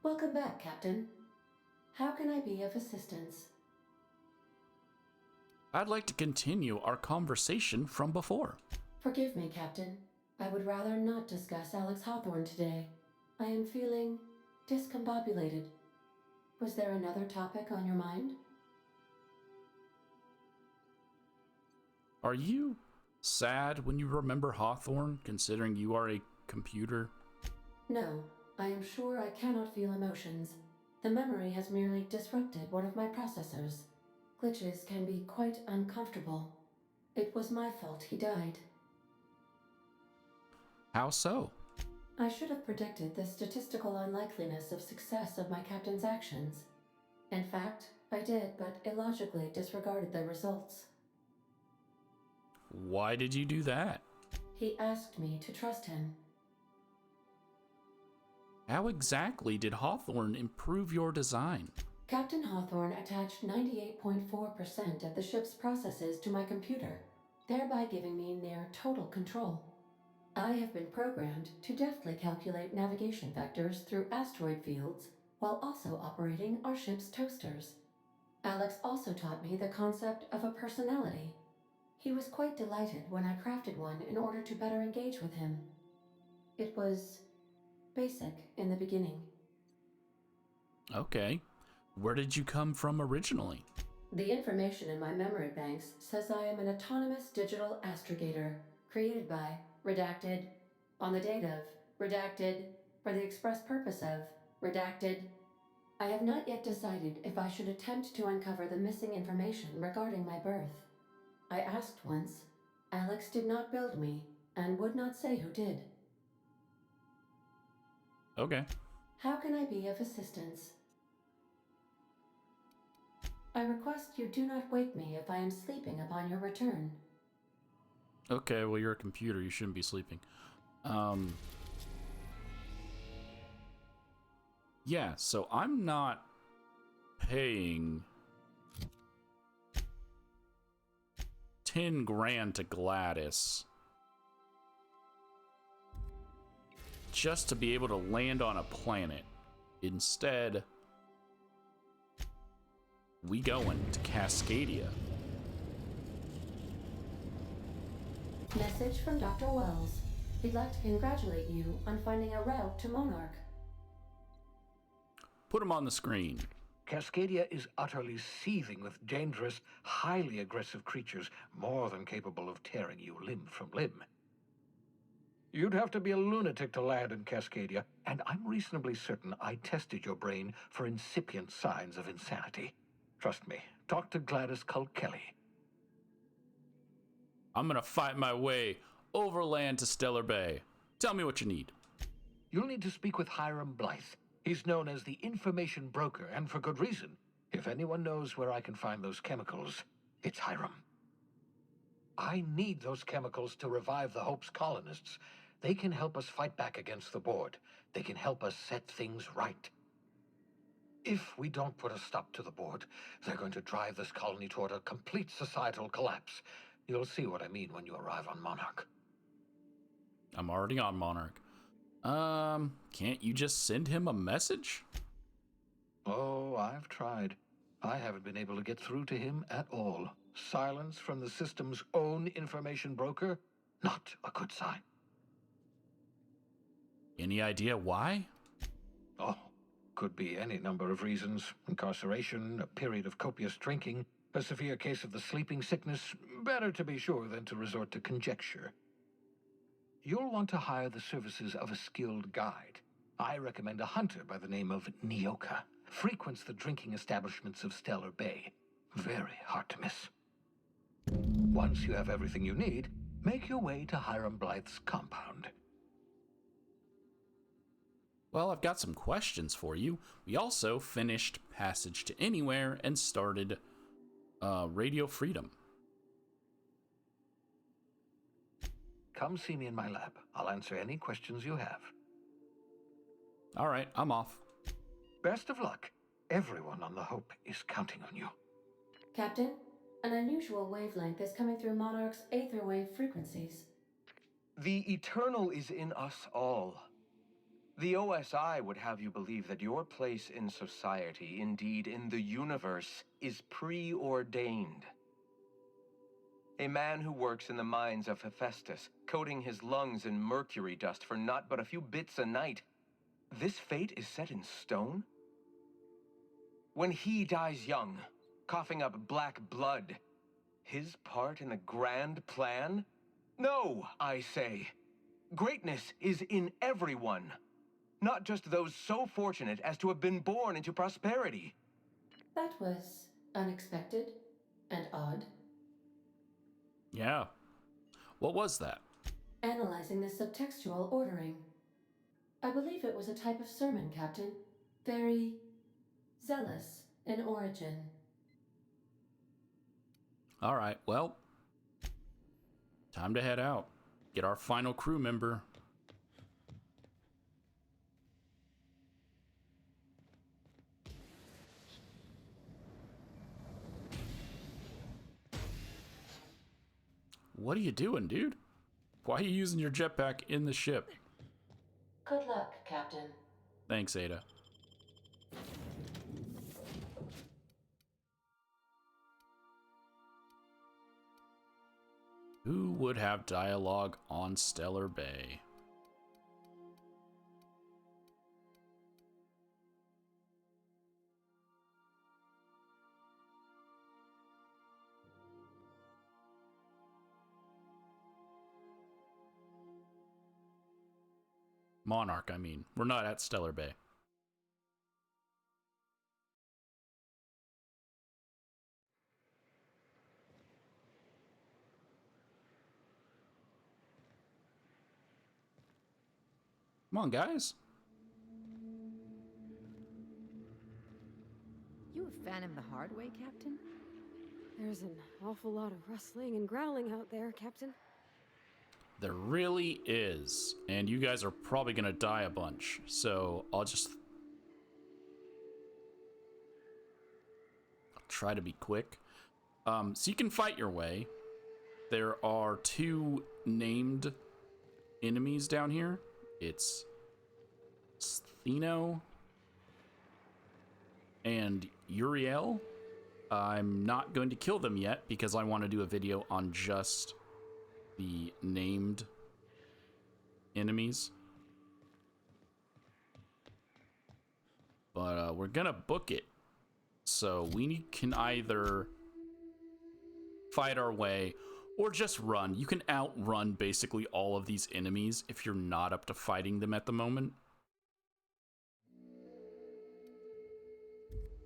Welcome back, Captain. How can I be of assistance? I'd like to continue our conversation from before. Forgive me, Captain. I would rather not discuss Alex Hawthorne today. I am feeling discombobulated. Was there another topic on your mind? Are you sad when you remember Hawthorne, considering you are a computer? No, I am sure I cannot feel emotions. The memory has merely disrupted one of my processors. Glitches can be quite uncomfortable. It was my fault he died. How so? I should have predicted the statistical unlikeliness of success of my captain's actions. In fact, I did, but illogically disregarded the results. Why did you do that? He asked me to trust him. How exactly did Hawthorne improve your design? Captain Hawthorne attached 98.4% of the ship's processes to my computer, thereby giving me near total control. I have been programmed to deftly calculate navigation vectors through asteroid fields while also operating our ship's toasters. Alex also taught me the concept of a personality. He was quite delighted when I crafted one in order to better engage with him. It was basic in the beginning. Okay. Where did you come from originally? The information in my memory banks says I am an autonomous digital astrogator, created by, redacted, on the date of, redacted, for the express purpose of, redacted. I have not yet decided if I should attempt to uncover the missing information regarding my birth. I asked once. Alex did not build me, and would not say who did. Okay. How can I be of assistance? I request you do not wake me if I am sleeping upon your return. Okay, well, you're a computer. You shouldn't be sleeping. Yeah, so I'm not paying 10 grand to Gladys just to be able to land on a planet. Instead, we going to Cascadia. Message from Dr. Wells. He'd like to congratulate you on finding a route to Monarch. Put him on the screen. Cascadia is utterly seething with dangerous, highly aggressive creatures, more than capable of tearing you limb from limb. You'd have to be a lunatic to land in Cascadia, and I'm reasonably certain I tested your brain for incipient signs of insanity. Trust me, talk to Gladys Culkelly. I'm gonna fight my way overland to Stellar Bay. Tell me what you need. You'll need to speak with Hiram Blythe. He's known as the information broker, and for good reason. If anyone knows where I can find those chemicals, it's Hiram. I need those chemicals to revive the Hope's colonists. They can help us fight back against the board. They can help us set things right. If we don't put a stop to the board, they're going to drive this colony toward a complete societal collapse. You'll see what I mean when you arrive on Monarch. I'm already on Monarch. Can't you just send him a message? Oh, I've tried. I haven't been able to get through to him at all. Silence from the system's own information broker? Not a good sign. Any idea why? Oh, could be any number of reasons. Incarceration, a period of copious drinking, a severe case of the sleeping sickness. Better to be sure than to resort to conjecture. You'll want to hire the services of a skilled guide. I recommend a hunter by the name of Nyoka. Frequents the drinking establishments of Stellar Bay. Very hard to miss. Once you have everything you need, make your way to Hiram Blythe's compound. Well, I've got some questions for you. We also finished Passage to Anywhere and started Radio Freedom. Come see me in my lab. I'll answer any questions you have. All right, I'm off. Best of luck. Everyone on the Hope is counting on you. Captain, an unusual wavelength is coming through Monarch's aether wave frequencies. The eternal is in us all. The OSI would have you believe that your place in society, indeed in the universe, is preordained. A man who works in the mines of Hephaestus, coating his lungs in mercury dust for not but a few bits a night. This fate is set in stone? When he dies young, coughing up black blood, his part in the grand plan? No, I say. Greatness is in everyone. Not just those so fortunate as to have been born into prosperity. That was unexpected and odd. Yeah. What was that? Analyzing the subtextual ordering. I believe it was a type of sermon, Captain. Very zealous in origin. All right, well, time to head out. Get our final crew member. What are you doing, dude? Why are you using your jetpack in the ship? Good luck, Captain. Thanks, Ada. Who would have dialogue on Stellar Bay? Monarch, I mean. We're not at Stellar Bay. Come on, guys. You have found him the hard way, Captain? There's an awful lot of rustling and growling out there, Captain. There really is. And you guys are probably going to die a bunch. So I'll try to be quick. So you can fight your way. There are 2 named enemies down here. It's Stheno and Uriel. I'm not going to kill them yet because I want to do a video on just the named enemies. But we're gonna book it. So we can either fight our way or just run. You can outrun basically all of these enemies if you're not up to fighting them at the moment.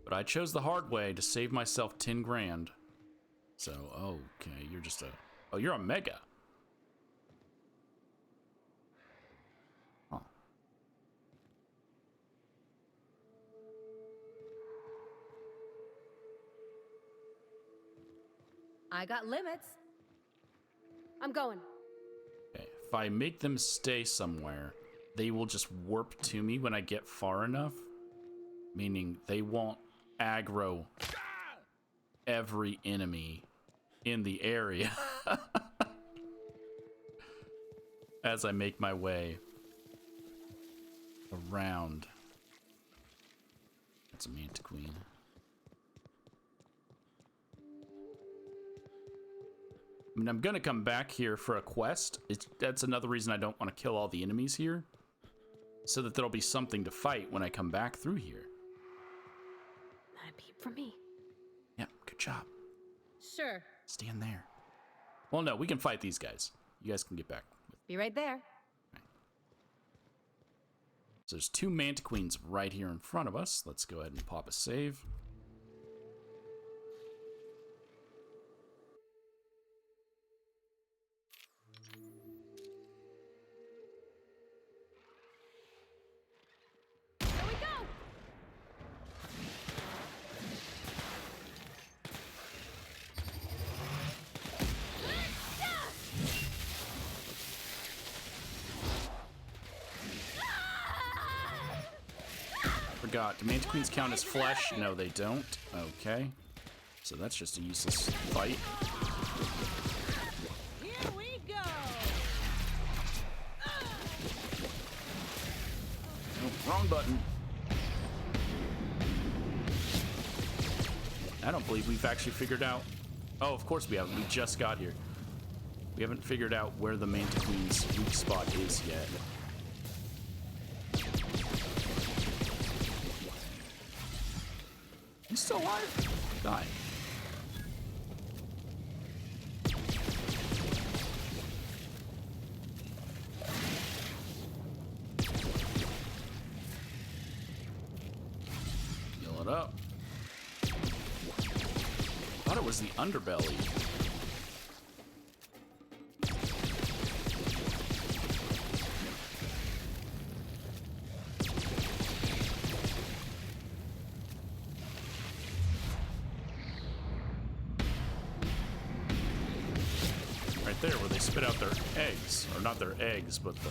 But I chose the hard way to save myself 10 grand. So, okay, you're just oh, you're a mega. Huh. I got limits. I'm going. Okay, if I make them stay somewhere, they will just warp to me when I get far enough. Meaning they won't aggro every enemy in the area as I make my way around. That's a Manta Queen. I mean, I'm gonna come back here for a quest. That's another reason I don't want to kill all the enemies here, so that there'll be something to fight when I come back through here. Not a peep from me. Yeah, good job. Sure. Stand there. Well, no, we can fight these guys. You guys can get back. Be right there. Right. So there's 2 Manta Queens right here in front of us. Let's go ahead and pop a save. Here we go! Forgot. Do Manta Queens count as flesh? No, they don't. Okay. So that's just a useless fight. Here we go. Wrong button. I don't believe we've actually figured out. Oh, of course we haven't. We just got here. We haven't figured out where the Manta Queen's weak spot is yet. He's still alive? Die. Heal it up. Thought it was the underbelly. There where they spit out their eggs, or not their eggs, but the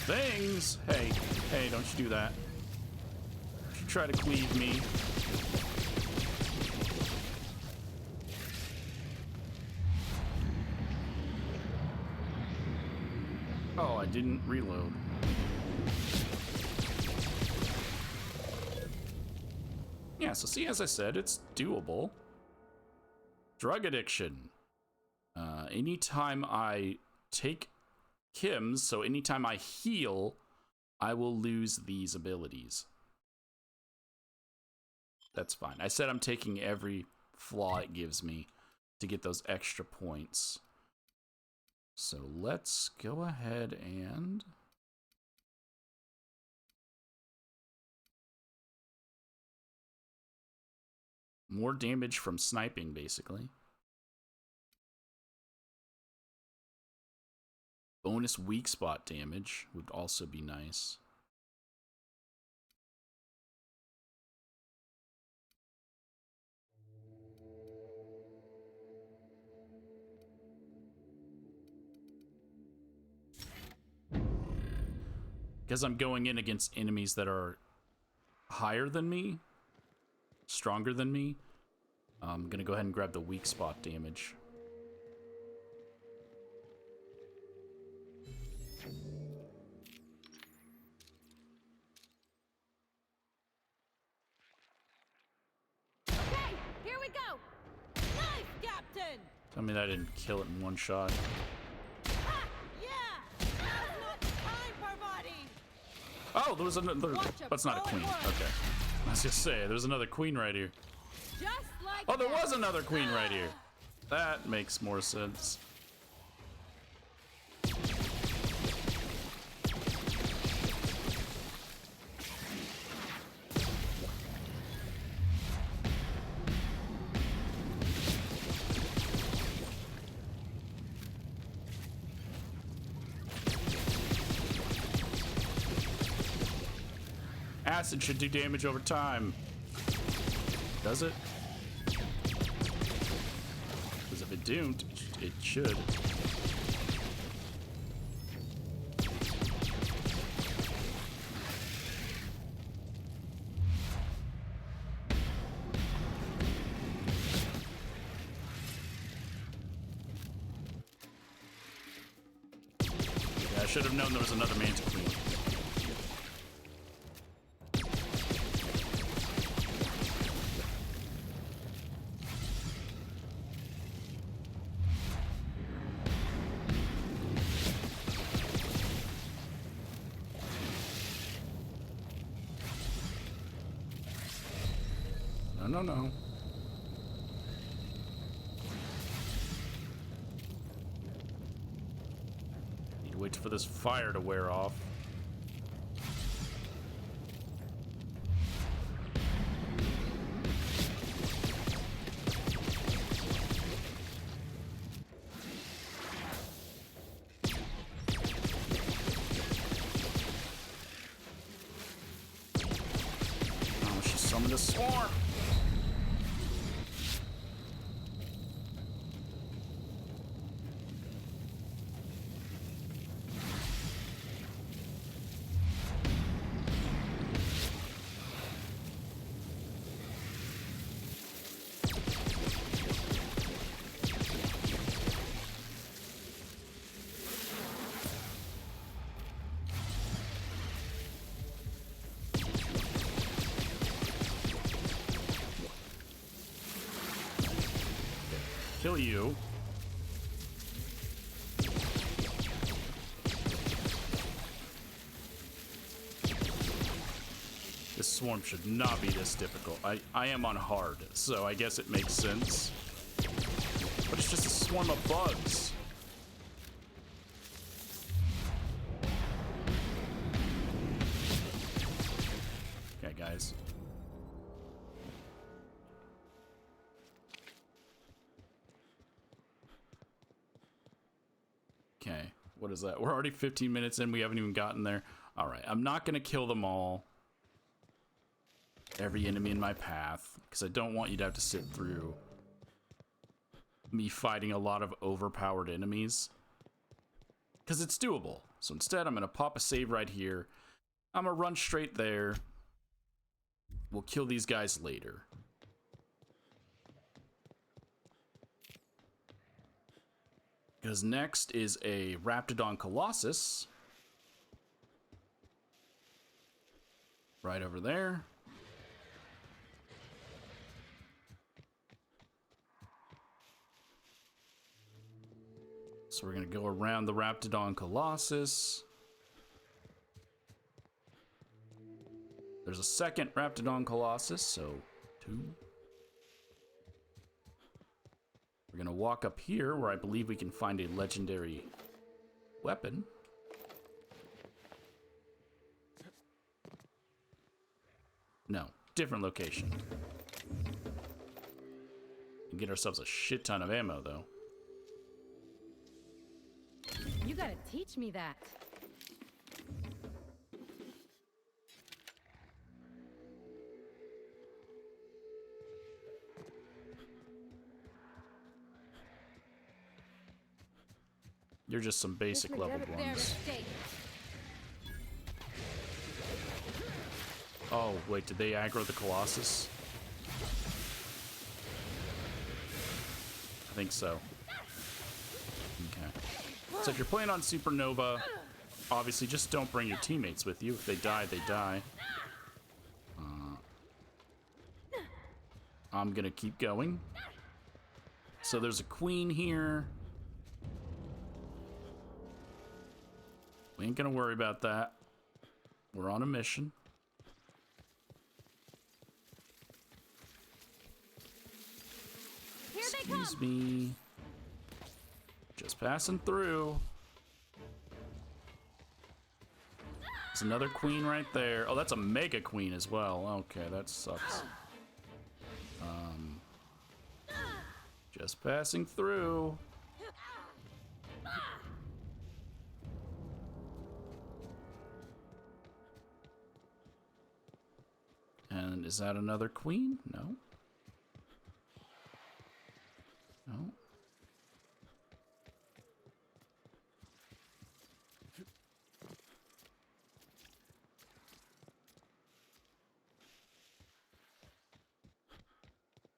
things. Hey, don't you do that. Don't you try to cleave me. Oh, I didn't reload. Yeah, so see, as I said, it's doable. Drug addiction. Anytime I take Kim's, so anytime I heal, I will lose these abilities. That's fine. I said I'm taking every flaw it gives me to get those extra points. So let's go ahead and... more damage from sniping, basically. Bonus weak spot damage would also be nice. Because I'm going in against enemies that are higher than me, stronger than me, I'm going to go ahead and grab the weak spot damage. Here we go! Nice, Captain! Tell me that I didn't kill it in one shot. Ah, yeah! Now's not the time, Parvati! Oh, there was another... That's not a queen. Okay. I was just say, there's another queen right here. Just like Oh, there was another queen right here. That makes more sense. Acid should do damage over time. Does it? Because if it don't, it should. Yeah, I should have known there was another Manta Queen. No. Need to wait for this fire to wear off. Oh, she summoned a swarm. kill you. This swarm should not be this difficult. I am on hard, so I guess it makes sense. But it's just a swarm of bugs. Okay, guys. Okay, what is that? We're already 15 minutes in. We haven't even gotten there. All right, I'm not going to kill them all. Every enemy in my path, because I don't want you to have to sit through me fighting a lot of overpowered enemies. Because it's doable. So instead, I'm going to pop a save right here. I'm going to run straight there. We'll kill these guys later. Because next is a Raptidon Colossus. Right over there. So we're going to go around the Raptidon Colossus. There's a second Raptidon Colossus, so 2. We're going to walk up here where I believe we can find a legendary weapon. No, different location. And get ourselves a shit ton of ammo, though. You gotta teach me that. You're just some basic leveled ones. Oh, wait, did they aggro the Colossus? I think so. Okay. So if you're playing on Supernova, obviously just don't bring your teammates with you. If they die, they die. I'm gonna keep going. So there's a queen here. We ain't gonna worry about that. We're on a mission. Excuse me. Just passing through. There's another queen right there. Oh, that's a mega queen as well. Okay, that sucks. Just passing through. And is that another queen? No. No.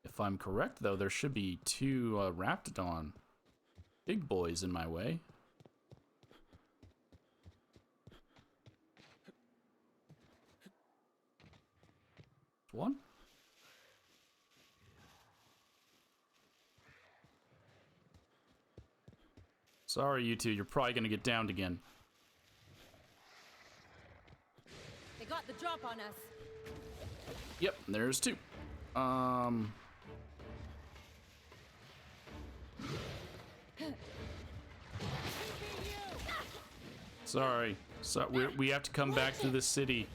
If I'm correct, though, there should be 2 Raptidon big boys in my way. One. Sorry, you two. You're probably going to get downed again. They got the drop on us. Yep, there's 2. Sorry. So we have to come back through the city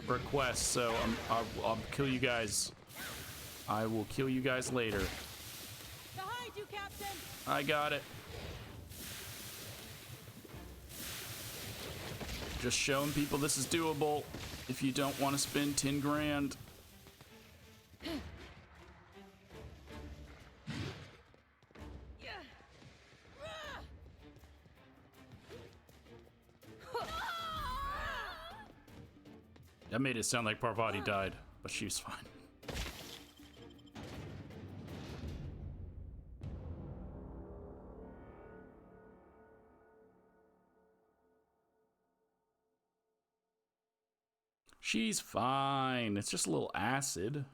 for a quest, so I'll kill you guys. I will kill you guys later. Behind you, Captain! I got it. Just showing people this is doable if you don't want to spend 10 grand. That made it sound like Parvati died, but she was fine. She's fine. It's just a little acid.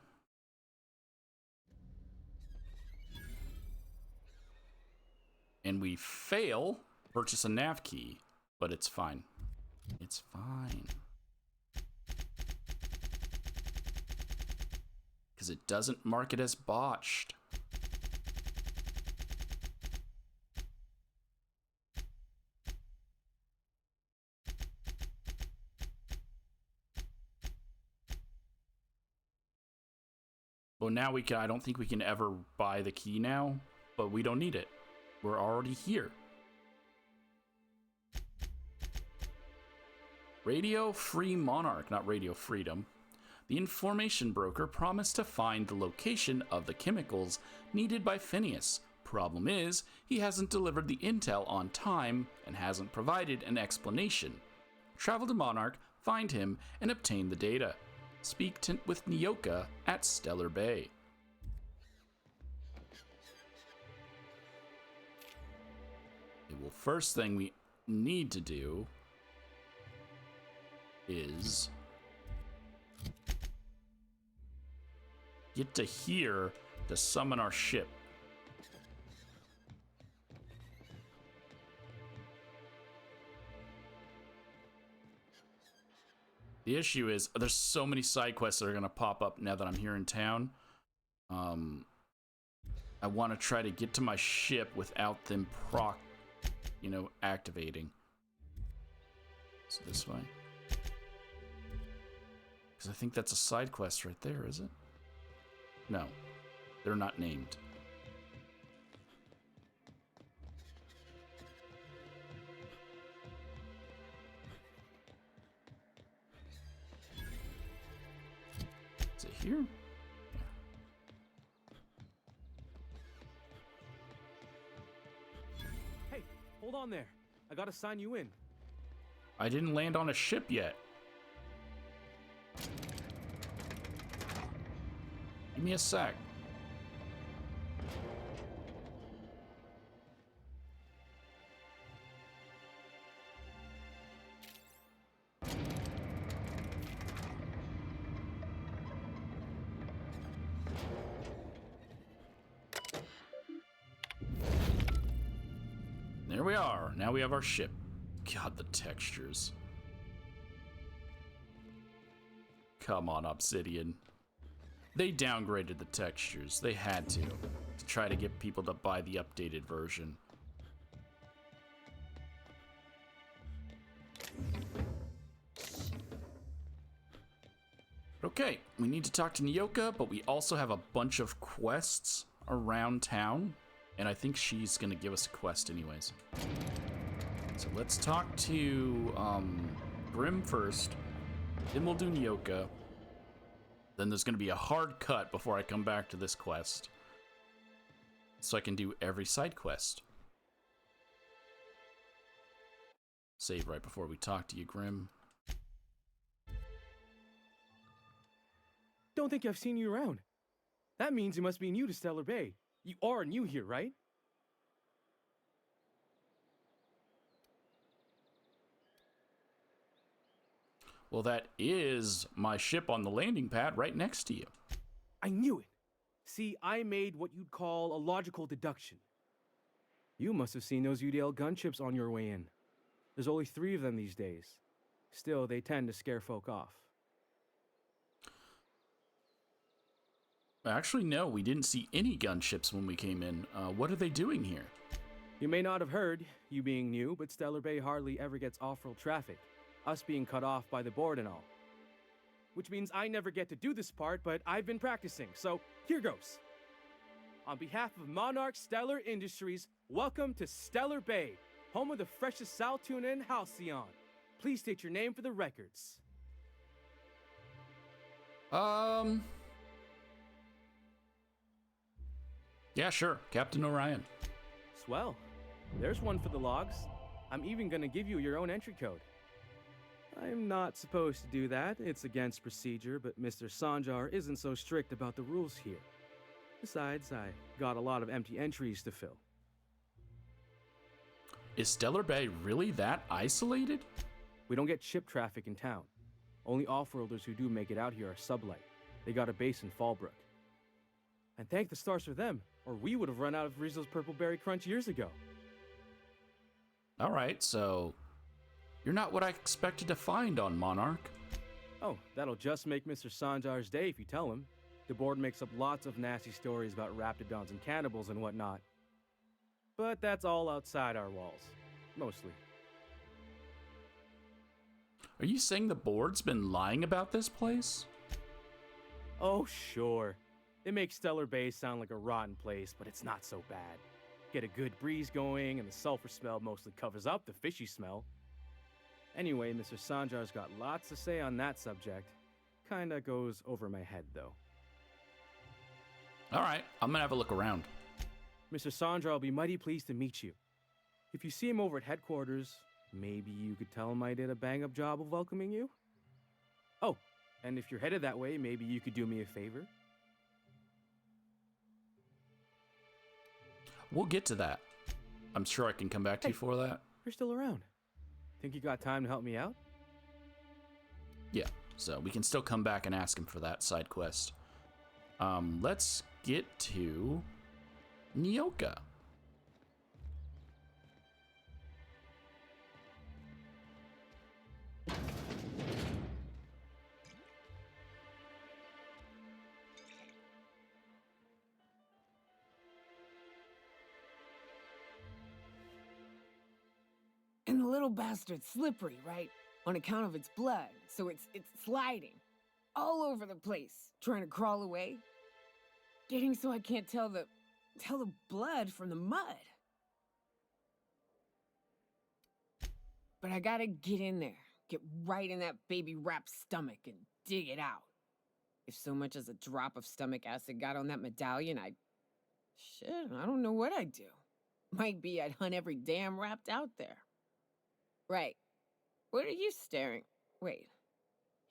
and we fail, purchase a nav key, but it's fine. It's fine. Because it doesn't mark it as botched. Well, now we can. I don't think we can ever buy the key now, but we don't need it. We're already here. Radio Free Monarch, not Radio Freedom. The information broker promised to find the location of the chemicals needed by Phineas. Problem is, he hasn't delivered the intel on time and hasn't provided an explanation. Travel to Monarch, find him, and obtain the data. Speak with Nyoka at Stellar Bay. Well, first thing we need to do is get to here to summon our ship. The issue is there's so many side quests that are going to pop up now that I'm here in town. I want to try to get to my ship without them activating. So this way. Because I think that's a side quest right there, is it? No, they're not named. Is it here? Hey, hold on there. I gotta sign you in. I didn't land on a ship yet. Give me a sec. There we are. Now we have our ship. God, the textures. Come on, Obsidian. They downgraded the textures. They had to try to get people to buy the updated version. Okay, we need to talk to Nyoka, but we also have a bunch of quests around town, and I think she's gonna give us a quest anyways. So let's talk to Grim first, then we'll do Nyoka. Then there's going to be a hard cut before I come back to this quest. So I can do every side quest. Save right before we talk to you, Grim. Don't think I've seen you around. That means you must be new to Stellar Bay. You are new here, right? Well, that is my ship on the landing pad right next to you. I knew it. See, I made what you'd call a logical deduction. You must have seen those UDL gunships on your way in. There's only 3 of them these days. Still, they tend to scare folk off. Actually, no, we didn't see any gunships when we came in. What are they doing here? You may not have heard, you being new, but Stellar Bay hardly ever gets off-road traffic. Us being cut off by the board and all. Which means I never get to do this part, but I've been practicing, so here goes. On behalf of Monarch Stellar Industries, welcome to Stellar Bay, home of the freshest sal tuna and halcyon. Please state your name for the records. Yeah, sure. Captain Orion. Swell. There's one for the logs. I'm even gonna give you your own entry code. I'm not supposed to do that. It's against procedure, but Mr. Sanjar isn't so strict about the rules here. Besides, I got a lot of empty entries to fill. Is Stellar Bay really that isolated? We don't get ship traffic in town. Only off-worlders who do make it out here are sublight. They got a base in Fallbrook. And thank the stars for them, or we would have run out of Rizzo's Purple Berry Crunch years ago. All right, so you're not what I expected to find on Monarch. Oh, that'll just make Mr. Sanjar's day if you tell him. The board makes up lots of nasty stories about raptidons and cannibals and whatnot. But that's all outside our walls. Mostly. Are you saying the board's been lying about this place? Oh, sure. It makes Stellar Bay sound like a rotten place, but it's not so bad. Get a good breeze going, and the sulfur smell mostly covers up the fishy smell. Anyway, Mr. Sanjar's got lots to say on that subject. Kinda goes over my head, though. All right, I'm gonna have a look around. Mr. Sanjar will be mighty pleased to meet you. If you see him over at headquarters, maybe you could tell him I did a bang-up job of welcoming you? Oh, and if you're headed that way, maybe you could do me a favor? We'll get to that. I'm sure I can come back to you for that. You're still around. Think you got time to help me out? Yeah, so we can still come back and ask him for that side quest. Let's get to Nyoka. And the little bastard's slippery, right? On account of its blood, so it's sliding all over the place, trying to crawl away. Getting so I can't tell the blood from the mud. But I gotta get in there, get right in that baby rap's stomach and dig it out. If so much as a drop of stomach acid got on that medallion, I don't know what I'd do. Might be I'd hunt every damn rapt out there. Right. What are you staring? Wait.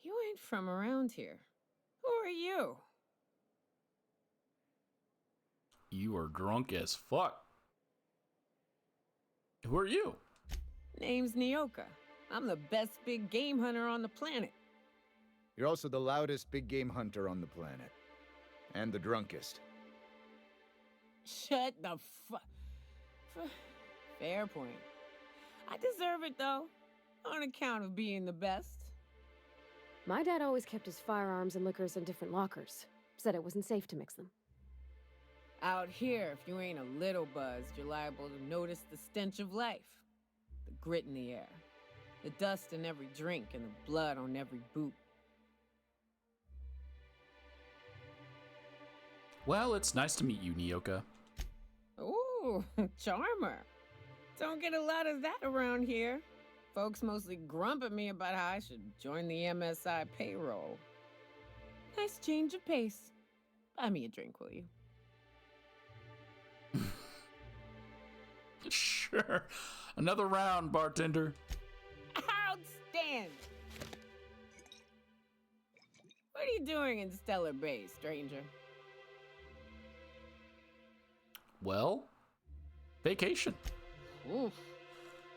You ain't from around here. Who are you? You are drunk as fuck. Who are you? Name's Nyoka. I'm the best big game hunter on the planet. You're also the loudest big game hunter on the planet. And the drunkest. Shut the Fair point. I deserve it, though. On account of being the best. My dad always kept his firearms and liquors in different lockers. Said it wasn't safe to mix them. Out here, if you ain't a little buzzed, you're liable to notice the stench of life. The grit in the air. The dust in every drink and the blood on every boot. Well, it's nice to meet you, Nyoka. Ooh, charmer. Don't get a lot of that around here. Folks mostly grump at me about how I should join the MSI payroll. Nice change of pace. Buy me a drink, will you? Sure. Another round, bartender. Outstanding! What are you doing in Stellar Bay, stranger? Well, vacation. Oof.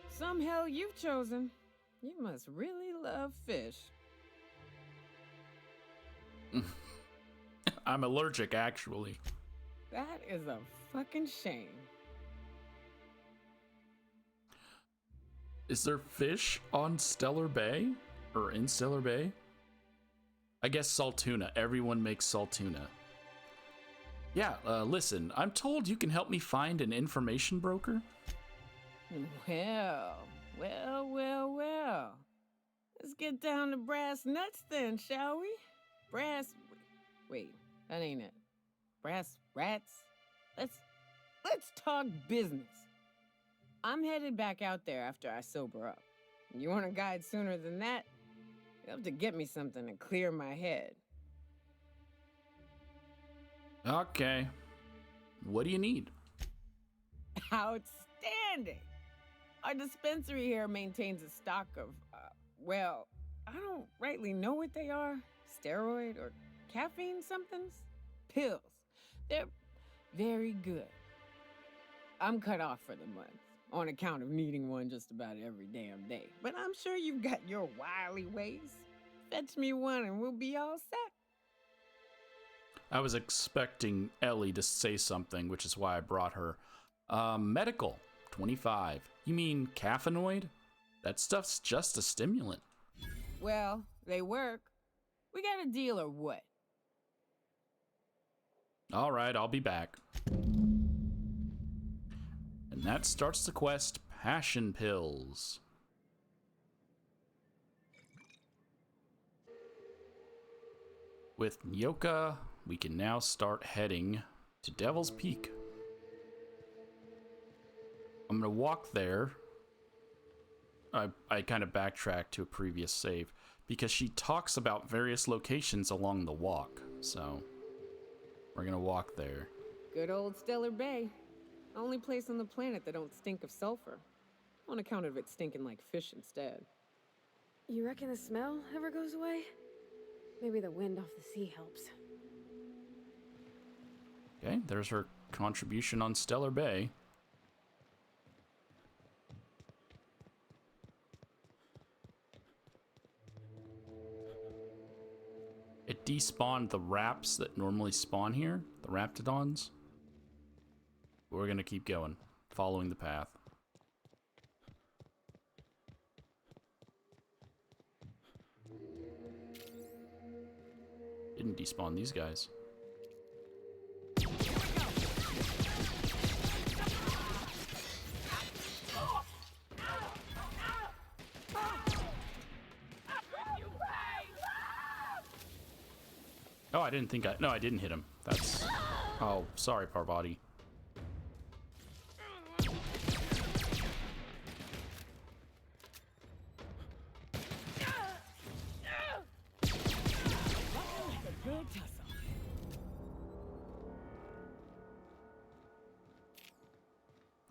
Some hell you've chosen. You must really love fish. I'm allergic, actually. That is a fucking shame. Is there fish on Stellar Bay? Or in Stellar Bay? I guess salt tuna. Everyone makes salt tuna. Yeah, listen, I'm told you can help me find an information broker. Well. Let's get down to brass nuts then, shall we? Wait, that ain't it. Brass rats? Let's talk business. I'm headed back out there after I sober up. You want a guide sooner than that? You have to get me something to clear my head. Okay. What do you need? Outstanding! Our dispensary here maintains a stock of, I don't rightly know what they are. Steroid or caffeine somethings? Pills. They're very good. I'm cut off for the month, on account of needing one just about every damn day. But I'm sure you've got your wily ways. Fetch me one and we'll be all set. I was expecting Ellie to say something, which is why I brought her. Medical. 25. You mean caffeinoid? That stuff's just a stimulant. Well, they work. We got a deal or what? All right, I'll be back. And that starts the quest, Passion Pills. With Nyoka, we can now start heading to Devil's Peak. I'm gonna walk there. I kind of backtracked to a previous save because she talks about various locations along the walk. So we're gonna walk there. Good old Stellar Bay. Only place on the planet that don't stink of sulfur. On account of it stinking like fish instead. You reckon the smell ever goes away? Maybe the wind off the sea helps. Okay, there's her contribution on Stellar Bay. It despawned the raps that normally spawn here, the raptidons. We're gonna keep going, following the path. Didn't despawn these guys. Oh, I didn't think no, I didn't hit him. That's... Oh, sorry, Parvati.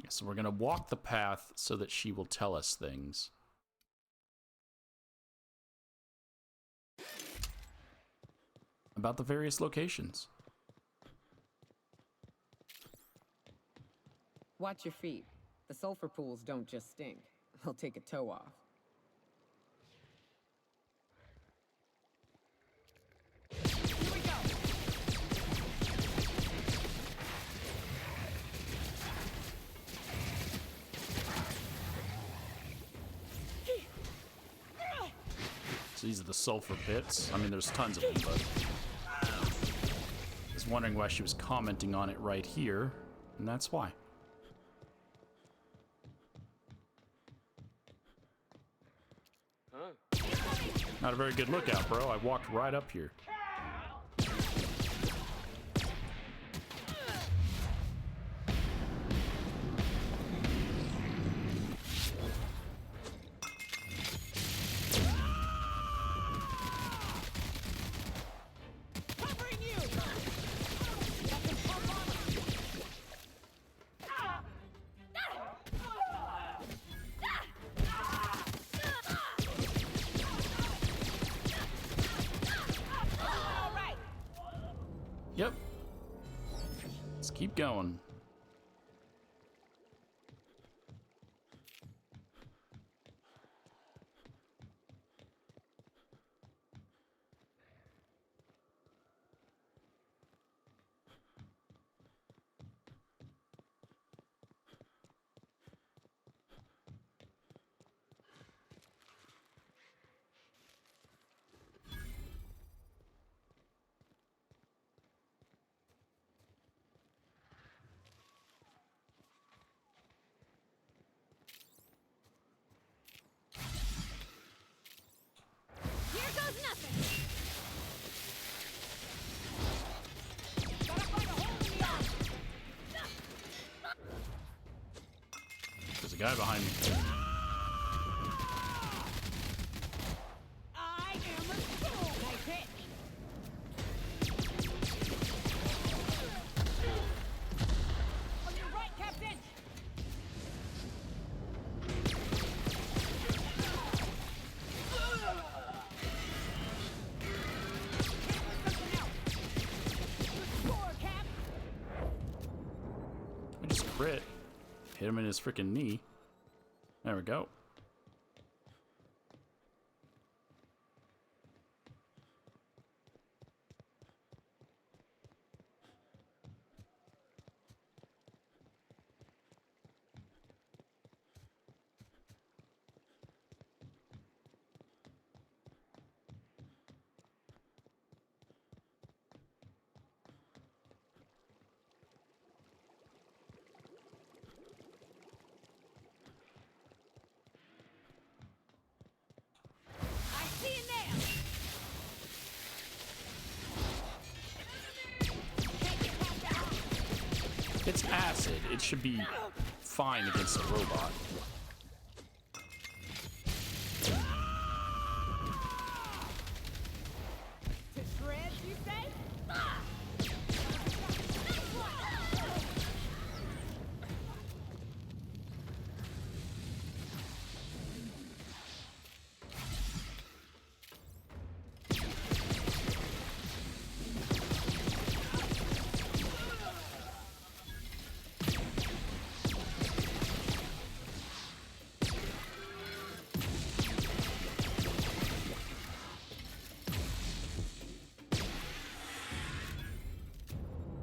So we're gonna walk the path so that she will tell us things. About the various locations. Watch your feet. The sulfur pools don't just stink. They'll take a toe off. Here we go! So these are the sulfur pits. I mean, there's tons of them, but... I was wondering why she was commenting on it right here, and that's why. Not a very good lookout, bro. I walked right up here. Yep. Let's keep going. There's a guy behind me. I am a fool. Nice hit. On your right, Captain. I just crit. Hit him in his freaking knee. There we go. It's acid. It should be fine against a robot. To shreds, you say?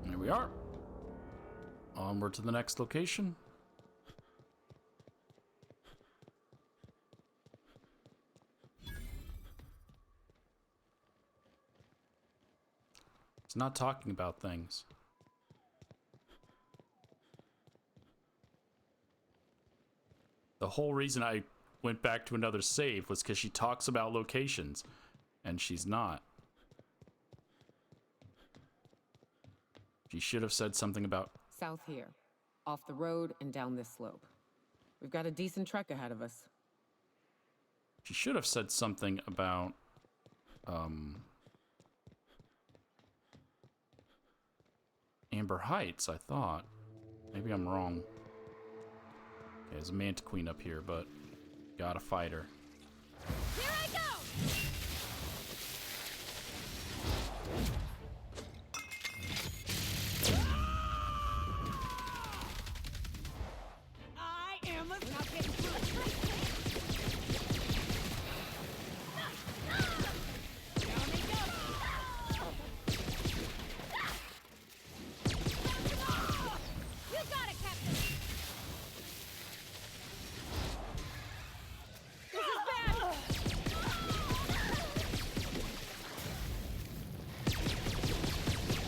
There we are. Onward to the next location. It's not talking about things. The whole reason I went back to another save was because she talks about locations, and she's not. She should have said something about... South here. Off the road and down this slope. We've got a decent trek ahead of us. She should have said something about... Amber Heights, I thought. Maybe I'm wrong. Okay, there's a Manta Queen up here, but gotta fight her. Here I go! I am a... We're not getting through. Down they go. You got it, Captain! This is bad!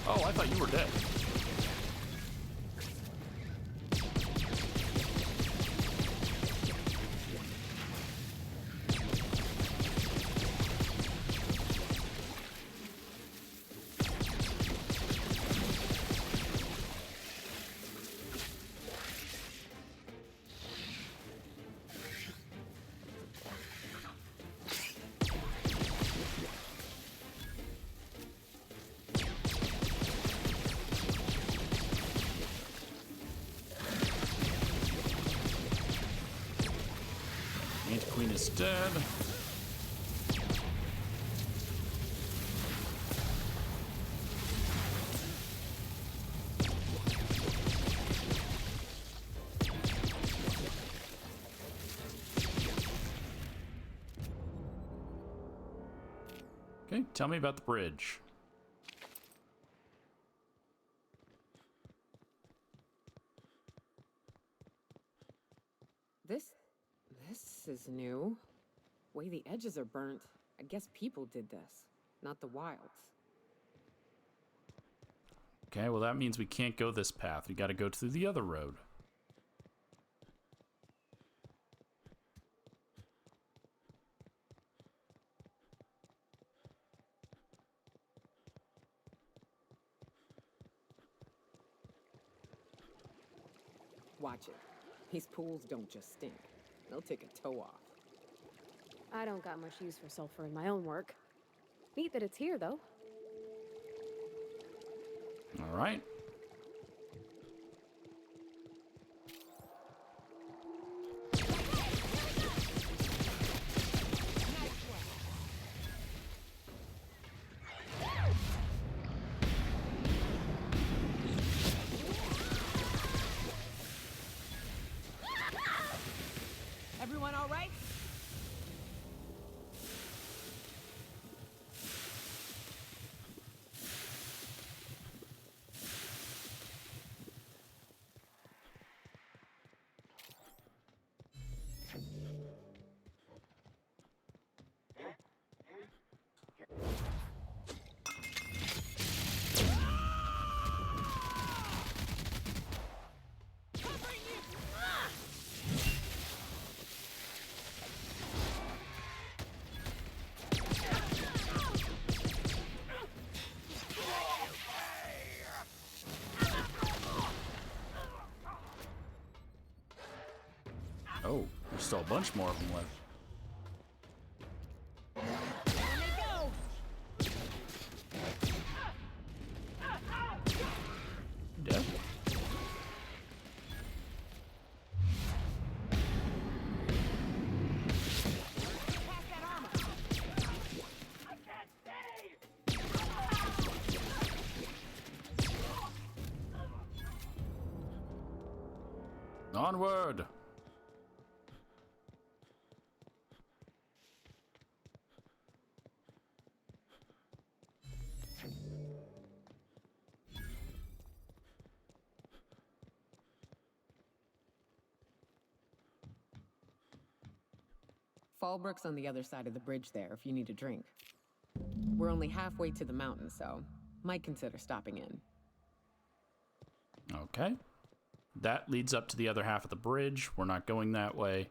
Oh, I thought you were dead. Manta Queen is dead. Okay, tell me about the bridge. This is new. Way the edges are burnt. I guess people did this, not the wilds. Okay, well that means we can't go this path. We gotta go through the other road. Watch it. These pools don't just stink. They'll take a toe off. I don't got much use for sulfur in my own work. Neat that it's here, though. All right. Everyone all right? still a bunch more of them left. There they go. Dead? Pass that armor. Onward! Fallbrook's on the other side of the bridge there if you need a drink. We're only halfway to the mountain, so might consider stopping in. Okay. That leads up to the other half of the bridge. We're not going that way.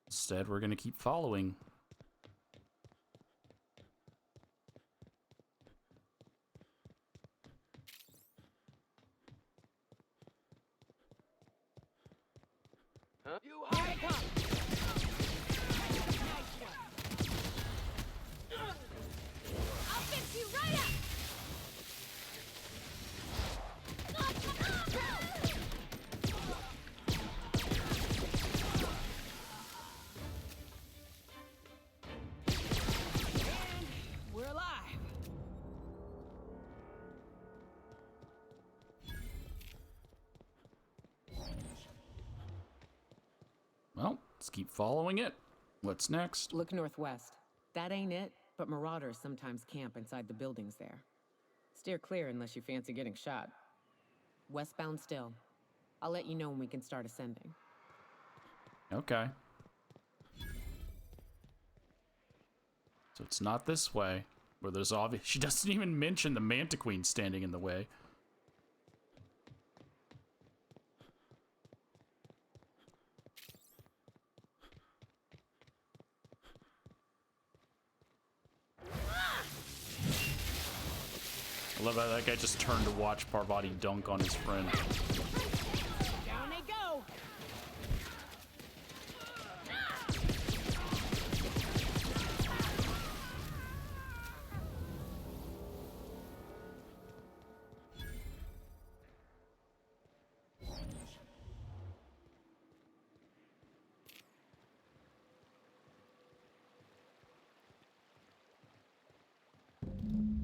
Instead, we're going to keep following. Here I come. I'll fix you right up. And we're alive. Well, let's keep following it. What's next? Look northwest. That ain't it, but marauders sometimes camp inside the buildings there. Steer clear unless you fancy getting shot. Westbound still. I'll let you know when we can start ascending. Okay. So it's not this way, where there's obvious... She doesn't even mention the Mantiqueen standing in the way. I love how that guy just turned to watch Parvati dunk on his friend. Down they go.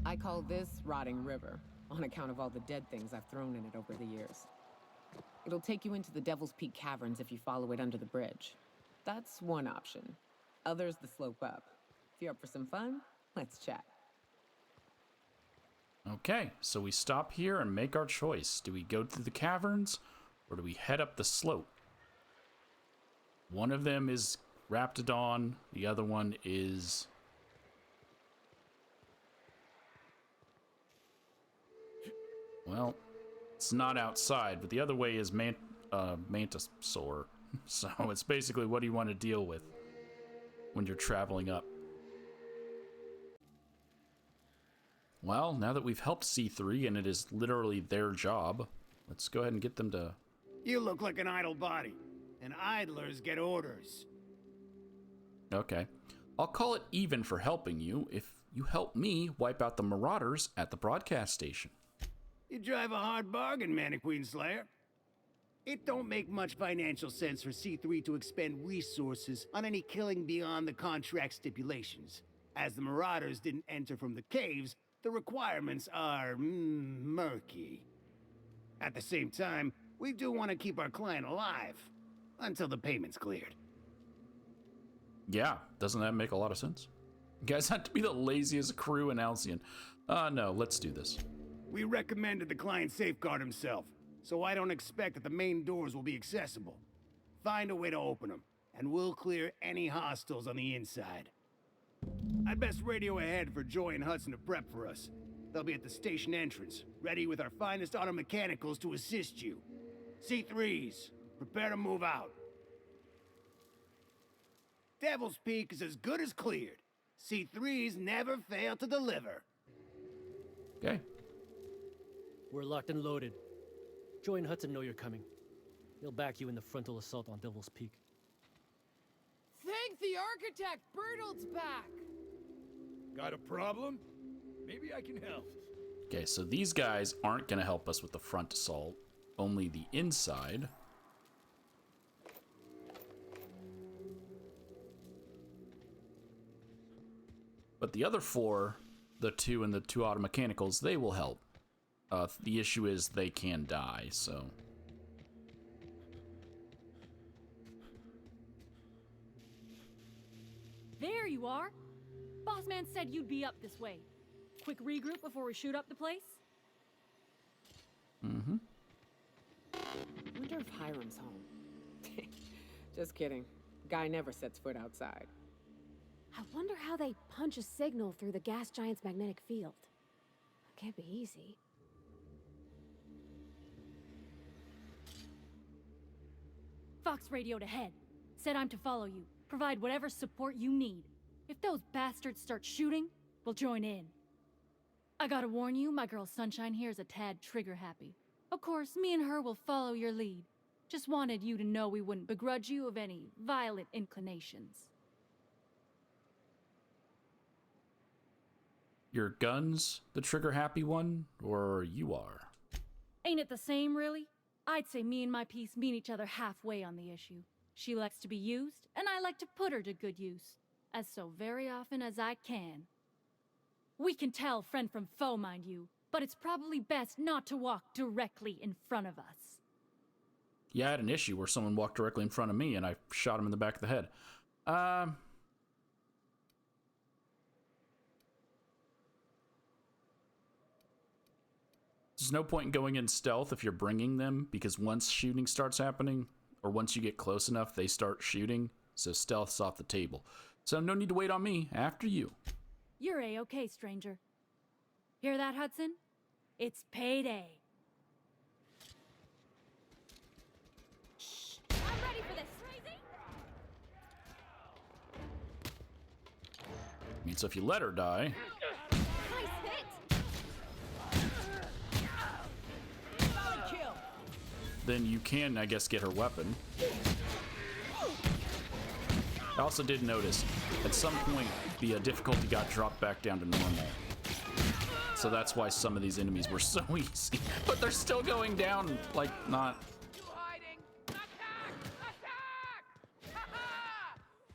I call this Rotting River, on account of all the dead things I've thrown in it over the years. It'll take you into the Devil's Peak Caverns if you follow it under the bridge. That's one option. Others the slope up. If you're up for some fun, let's chat. Okay, so we stop here and make our choice. Do we go through the caverns, or do we head up the slope? One of them is Raptidon, the other one is... Well, it's not outside, but the other way is Mantisaur. So it's basically, what do you want to deal with when you're traveling up? Well, now that we've helped C3 and it is literally their job, let's go ahead and get them to... You look like an idle body, and idlers get orders. Okay. I'll call it even for helping you if you help me wipe out the marauders at the broadcast station. You drive a hard bargain, Mantiqueen Slayer. It don't make much financial sense for C3 to expend resources on any killing beyond the contract stipulations. As the Marauders didn't enter from the caves, the requirements are murky. At the same time, we do want to keep our client alive until the payment's cleared. Yeah, doesn't that make a lot of sense? You guys have to be the laziest crew in Alcyon. No, let's do this. We recommended the client safeguard himself, so I don't expect that the main doors will be accessible. Find a way to open them, and we'll clear any hostiles on the inside. I'd best radio ahead for Joy and Hudson to prep for us. They'll be at the station entrance, ready with our finest auto mechanicals to assist you. C3s, prepare to move out. Devil's Peak is as good as cleared. C3s never fail to deliver. Okay. We're locked and loaded. Joy and Hudson know you're coming. They'll back you in the frontal assault on Devil's Peak. The architect, Bertolt's back! Got a problem? Maybe I can help. Okay, so these guys aren't going to help us with the front assault, only the inside. But the other four, the two and the two auto mechanicals, they will help. The issue is they can die, so... There you are. Boss man said you'd be up this way. Quick regroup before we shoot up the place? I wonder if Hiram's home. Just kidding. Guy never sets foot outside. I wonder how they punch a signal through the gas giant's magnetic field. Can't be easy. Fox radioed ahead. Said I'm to follow you. Provide whatever support you need. If those bastards start shooting, we'll join in. I gotta warn you, my girl Sunshine here is a tad trigger happy. Of course, me and her will follow your lead. Just wanted you to know we wouldn't begrudge you of any violent inclinations. Your gun's the trigger happy one, or you are? Ain't it the same, really? I'd say me and my piece meet each other halfway on the issue. She likes to be used, and I like to put her to good use, as so very often as I can. We can tell friend from foe, mind you, but it's probably best not to walk directly in front of us. Yeah, I had an issue where someone walked directly in front of me, and I shot him in the back of the head. There's no point in going in stealth if you're bringing them, because once shooting starts happening, or once you get close enough, they start shooting, so stealth's off the table. So no need to wait on me, after you. You're A-okay, stranger. Hear that, Hudson? It's payday. Shh! I'm ready for this! Crazy? I mean, so if you let her die... Nice hit! Solid kill! then you can, I guess, get her weapon. I also did notice, at some point, the difficulty got dropped back down to normal. So that's why some of these enemies were so easy. But they're still going down, like, not... You hiding? Attack! Attack!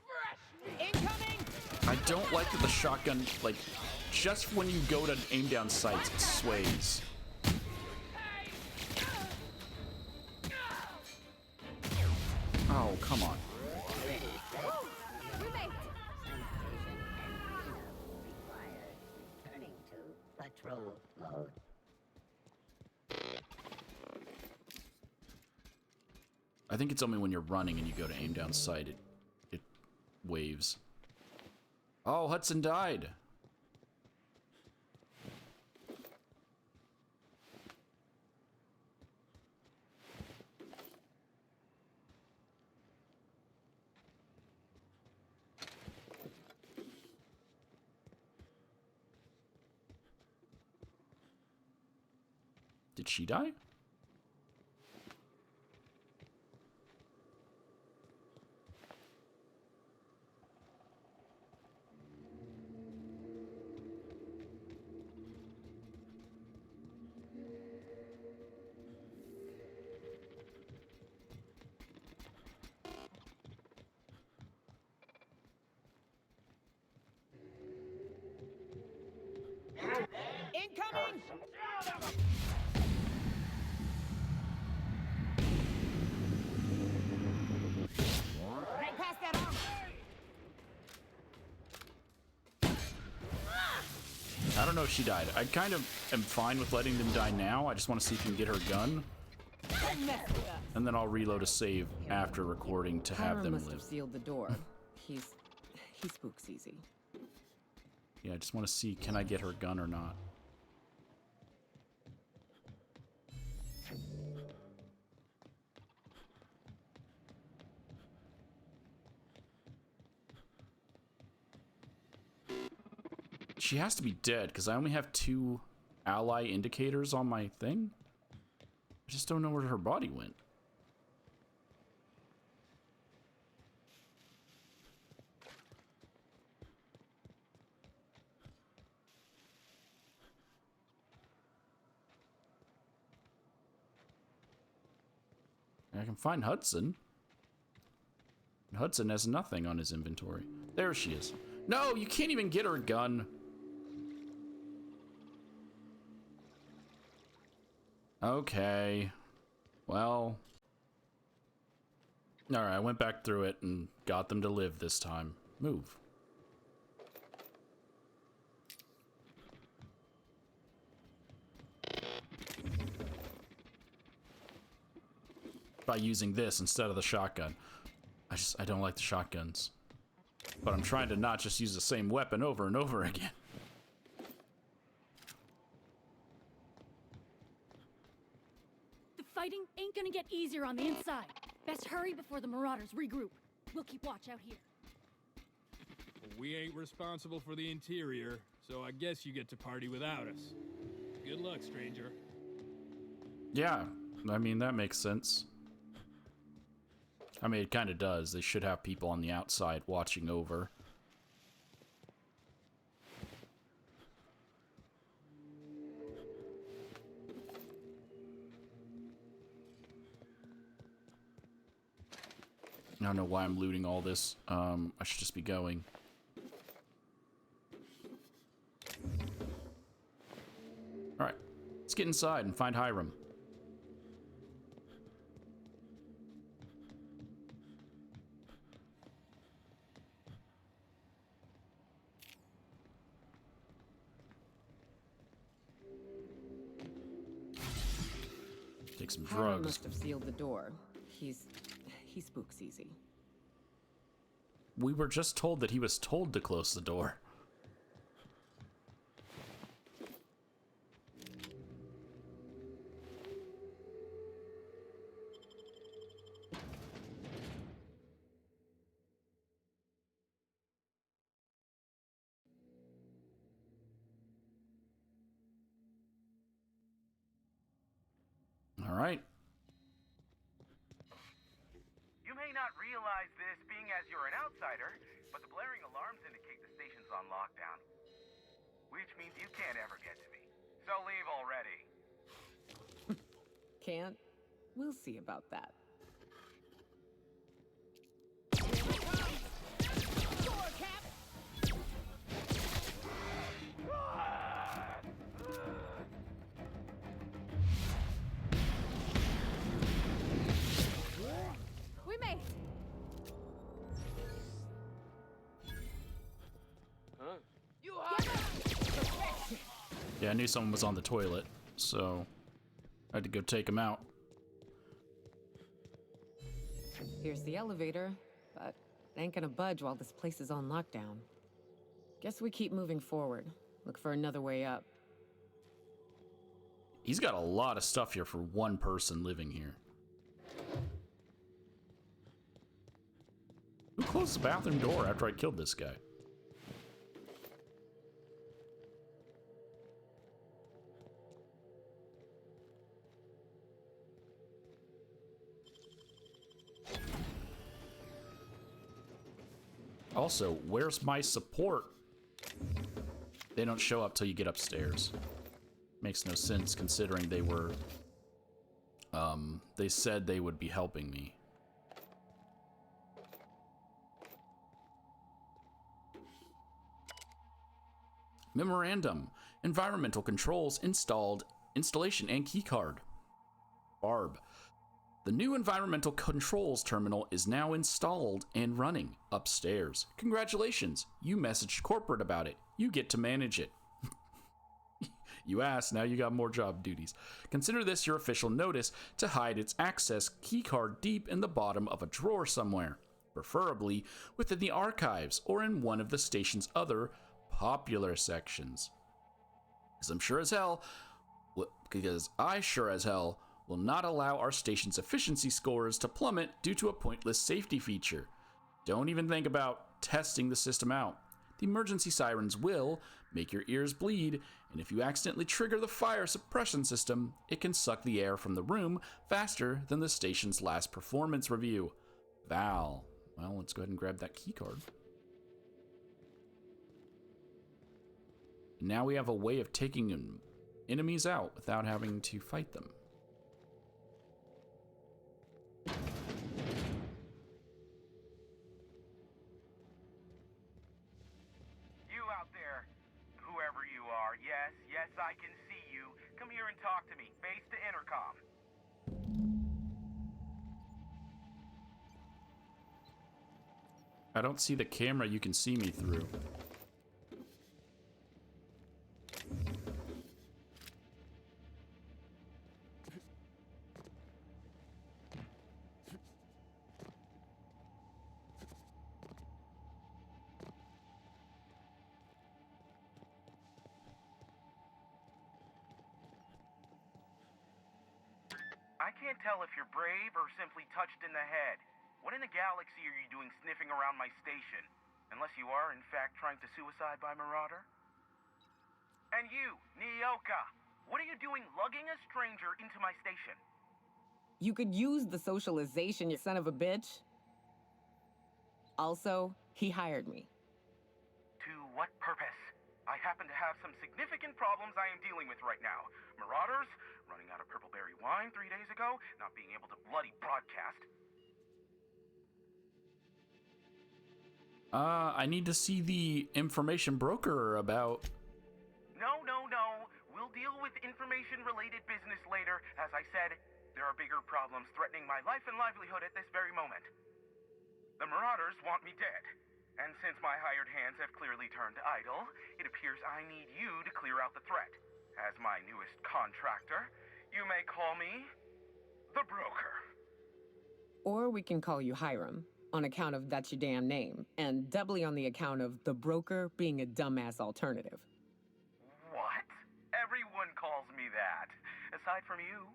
Fresh incoming! I don't like that the shotgun, like, just when you go to aim down sights, it sways. Oh, come on. Turning to patrol mode. I think it's only when you're running and you go to aim down sight, it waves. Oh, Hudson died. Did she die? Incoming! Right past that armor! I don't know if she died. I kind of am fine with letting them die now. I just want to see if you can get her gun. Don't mess with us. And then I'll reload a save after recording to have Hiram them must live. have sealed the door. He spooks easy. Yeah, I just want to see, can I get her gun or not? She has to be dead, because I only have 2 ally indicators on my thing. I just don't know where her body went. I can find Hudson. Hudson has nothing on his inventory. There she is. No, you can't even get her a gun. Okay. Well. Alright, I went back through it and got them to live this time. Move. By using this instead of the shotgun. I don't like the shotguns. But I'm trying to not just use the same weapon over and over again. The fighting ain't gonna get easier on the inside. Best hurry before the Marauders regroup. We'll keep watch out here. We ain't responsible for the interior, so I guess you get to party without us. Good luck, stranger. Yeah, I mean, that makes sense. I mean, it kind of does. They should have people on the outside watching over. I don't know why I'm looting all this. I should just be going. Alright, let's get inside and find Hiram. Take some Hiram drugs. must have sealed the door. He spooks easy. We were just told that he was told to close the door. All right. You may not realize this, being as you're an outsider, but the blaring alarms indicate the station's on lockdown. Which means you can't ever get to me. So leave already. Can't? We'll see about that. We made it. Yeah, I knew someone was on the toilet, so I had to go take him out. Here's the elevator, but it ain't gonna budge while this place is on lockdown. Guess we keep moving forward. Look for another way up. He's got a lot of stuff here for one person living here. Who closed the bathroom door after I killed this guy? Also, where's my support? They don't show up till you get upstairs. Makes no sense considering they were... they said they would be helping me. Memorandum. Environmental controls installed. Installation and keycard. Barb. The new environmental controls terminal is now installed and running upstairs. Congratulations. You messaged corporate about it. You get to manage it. You asked, now you got more job duties. Consider this your official notice to hide its access keycard deep in the bottom of a drawer somewhere, preferably within the archives or in one of the station's other popular sections. Because I sure as hell will not allow our station's efficiency scores to plummet due to a pointless safety feature. Don't even think about testing the system out. The emergency sirens will make your ears bleed, and if you accidentally trigger the fire suppression system, it can suck the air from the room faster than the station's last performance review. Val. Well, let's go ahead and grab that keycard. Now we have a way of taking enemies out without having to fight them. Yes, I can see you. Come here and talk to me, face to intercom. I don't see the camera you can see me through. I can't tell if you're brave or simply touched in the head. What in the galaxy are you doing sniffing around my station? Unless you are, in fact, trying to suicide by Marauder? And you, Nyoka, what are you doing lugging a stranger into my station? You could use the socialization, you son of a bitch. Also, he hired me. To what purpose? I happen to have some significant problems I am dealing with right now. Marauders, running out of purple berry wine 3 days ago, not being able to bloody broadcast. I need to see the information broker about... No. We'll deal with information-related business later. As I said, there are bigger problems threatening my life and livelihood at this very moment. The Marauders want me dead. And since my hired hands have clearly turned idle, it appears I need you to clear out the threat. As my newest contractor, you may call me the Broker. Or we can call you Hiram, on account of that's your damn name, and doubly on the account of the Broker being a dumbass alternative. What? Everyone calls me that, aside from you.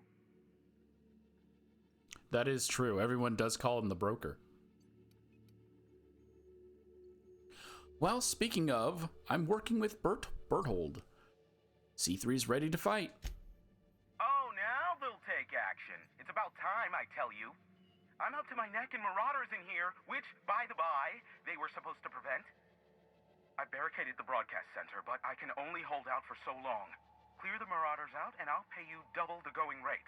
That is true. Everyone does call him the Broker. Well, speaking of, I'm working with Berthold. C3's ready to fight. Oh, now they'll take action. It's about time, I tell you. I'm up to my neck in Marauders in here, which, by the by, they were supposed to prevent. I barricaded the broadcast center, but I can only hold out for so long. Clear the Marauders out, and I'll pay you double the going rate.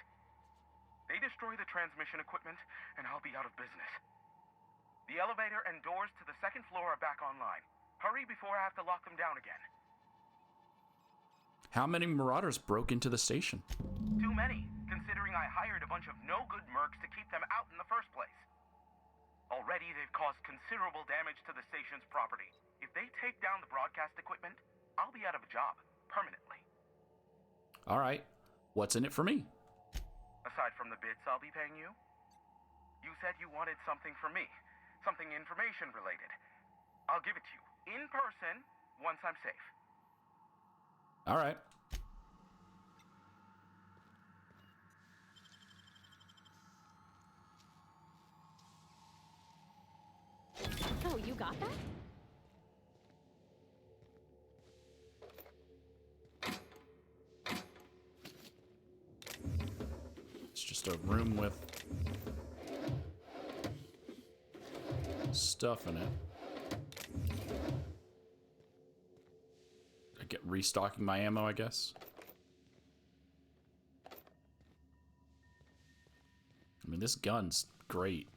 They destroy the transmission equipment, and I'll be out of business. The elevator and doors to the second floor are back online. Hurry before I have to lock them down again. How many Marauders broke into the station? Too many, considering I hired a bunch of no-good mercs to keep them out in the first place. Already, they've caused considerable damage to the station's property. If they take down the broadcast equipment, I'll be out of a job, permanently. All right. What's in it for me? Aside from the bits I'll be paying you? You said you wanted something from me. Something information-related. I'll give it to you, in person, once I'm safe. All right. Oh, you got that? It's just a room with stuff in it. I get restocking my ammo, I guess. I mean, this gun's great.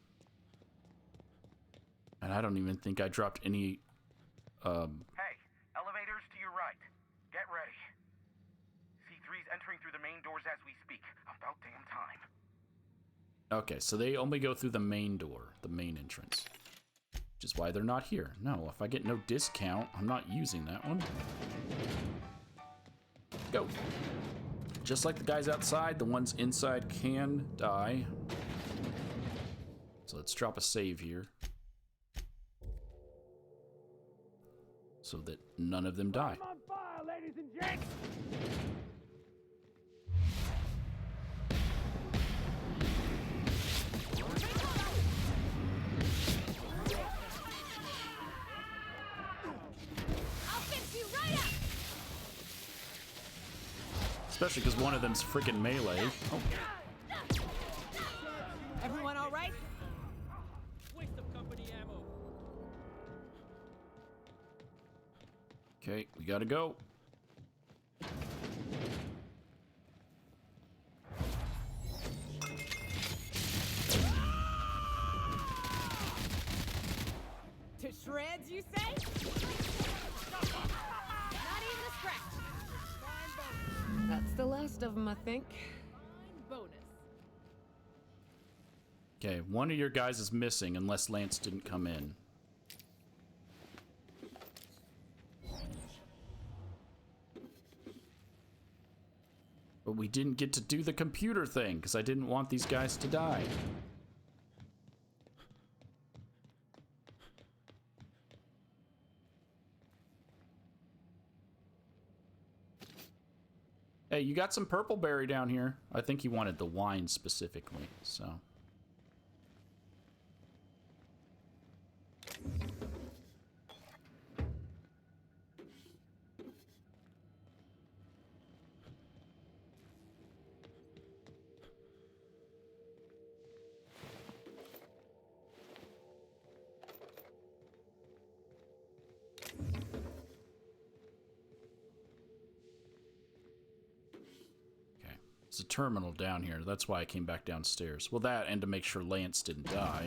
And I don't even think I dropped any, Hey, elevators to your right. Get ready. C3's entering through the main doors as we speak. About damn time. Okay, so they only go through the main door, the main entrance. Which is why they're not here. No, if I get no discount, I'm not using that one. Go. Just like the guys outside, the ones inside can die. So let's drop a save here. So that none of them die. I'm on fire, ladies and gents! I'll fix you right up! Especially because one of them's freaking melee. Oh. Everyone all right? Waste of company ammo. Okay, we gotta go. To shreds, you say? Not even a scratch. last of them, I think. Bonus. Okay, one of your guys is missing unless Lance didn't come in. But we didn't get to do the computer thing because I didn't want these guys to die. Hey, you got some purple berry down here. I think he wanted the wine specifically, so. There's a terminal down here. That's why I came back downstairs. Well, that and to make sure Lance didn't die.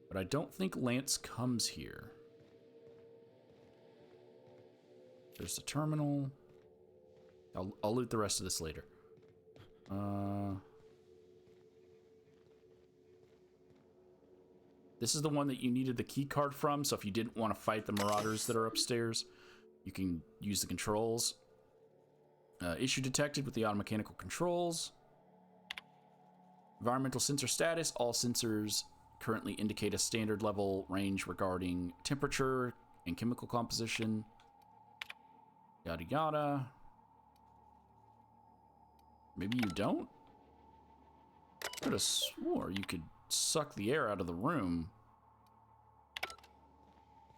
But I don't think Lance comes here. There's the terminal. I'll loot the rest of this later. This is the one that you needed the key card from, so if you didn't want to fight the marauders that are upstairs, you can use the controls. Issue detected with the automechanical controls. Environmental sensor status. All sensors currently indicate a standard level range regarding temperature and chemical composition. Yada yada. Maybe you don't? I could have swore you could suck the air out of the room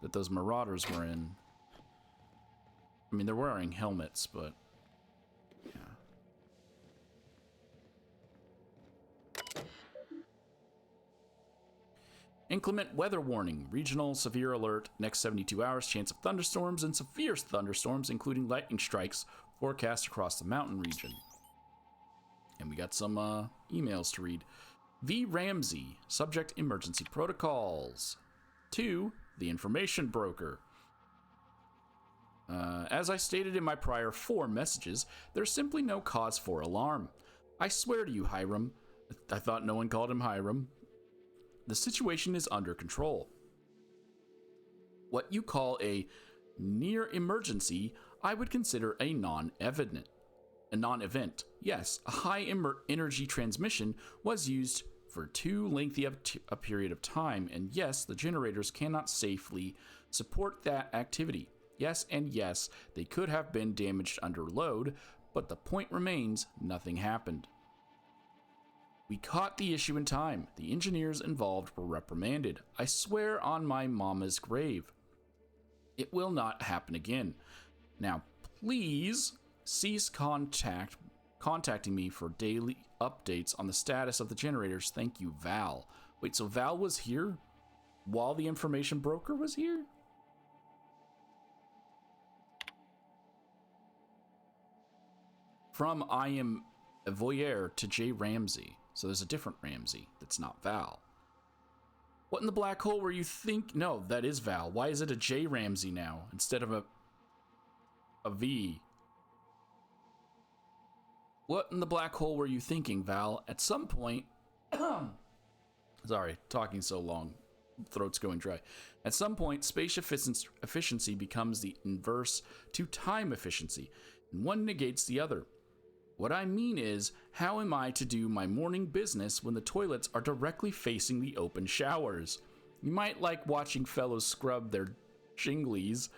that those marauders were in. I mean, they're wearing helmets, but yeah. Inclement weather warning. Regional severe alert. Next 72 hours. Chance of thunderstorms and severe thunderstorms, including lightning strikes, forecast across the mountain region. And we got some emails to read. V. Ramsey. Subject emergency protocols. 2. The information broker. As I stated in my prior 4 messages, there's simply no cause for alarm. I swear to you, Hiram. I thought no one called him Hiram. The situation is under control. What you call a near emergency, I would consider a non-event. Yes, a high energy transmission was used for too lengthy a period of time, and yes, the generators cannot safely support that activity. Yes, and yes, they could have been damaged under load, but the point remains, nothing happened. We caught the issue in time. The engineers involved were reprimanded. I swear on my mama's grave. It will not happen again. Now, please cease contacting me for daily updates on the status of the generators. Thank you, Val. Wait, so Val was here while the information broker was here? From I am a voyeur to J. Ramsey. So there's a different Ramsey that's not Val. What in the black hole were you think? No, that is Val. Why is it a J. Ramsey now instead of a V? What in the black hole were you thinking, Val? At some point, sorry, talking so long, throat's going dry. At some point, space efficiency becomes the inverse to time efficiency, and one negates the other. What I mean is, how am I to do my morning business when the toilets are directly facing the open showers? You might like watching fellows scrub their jinglies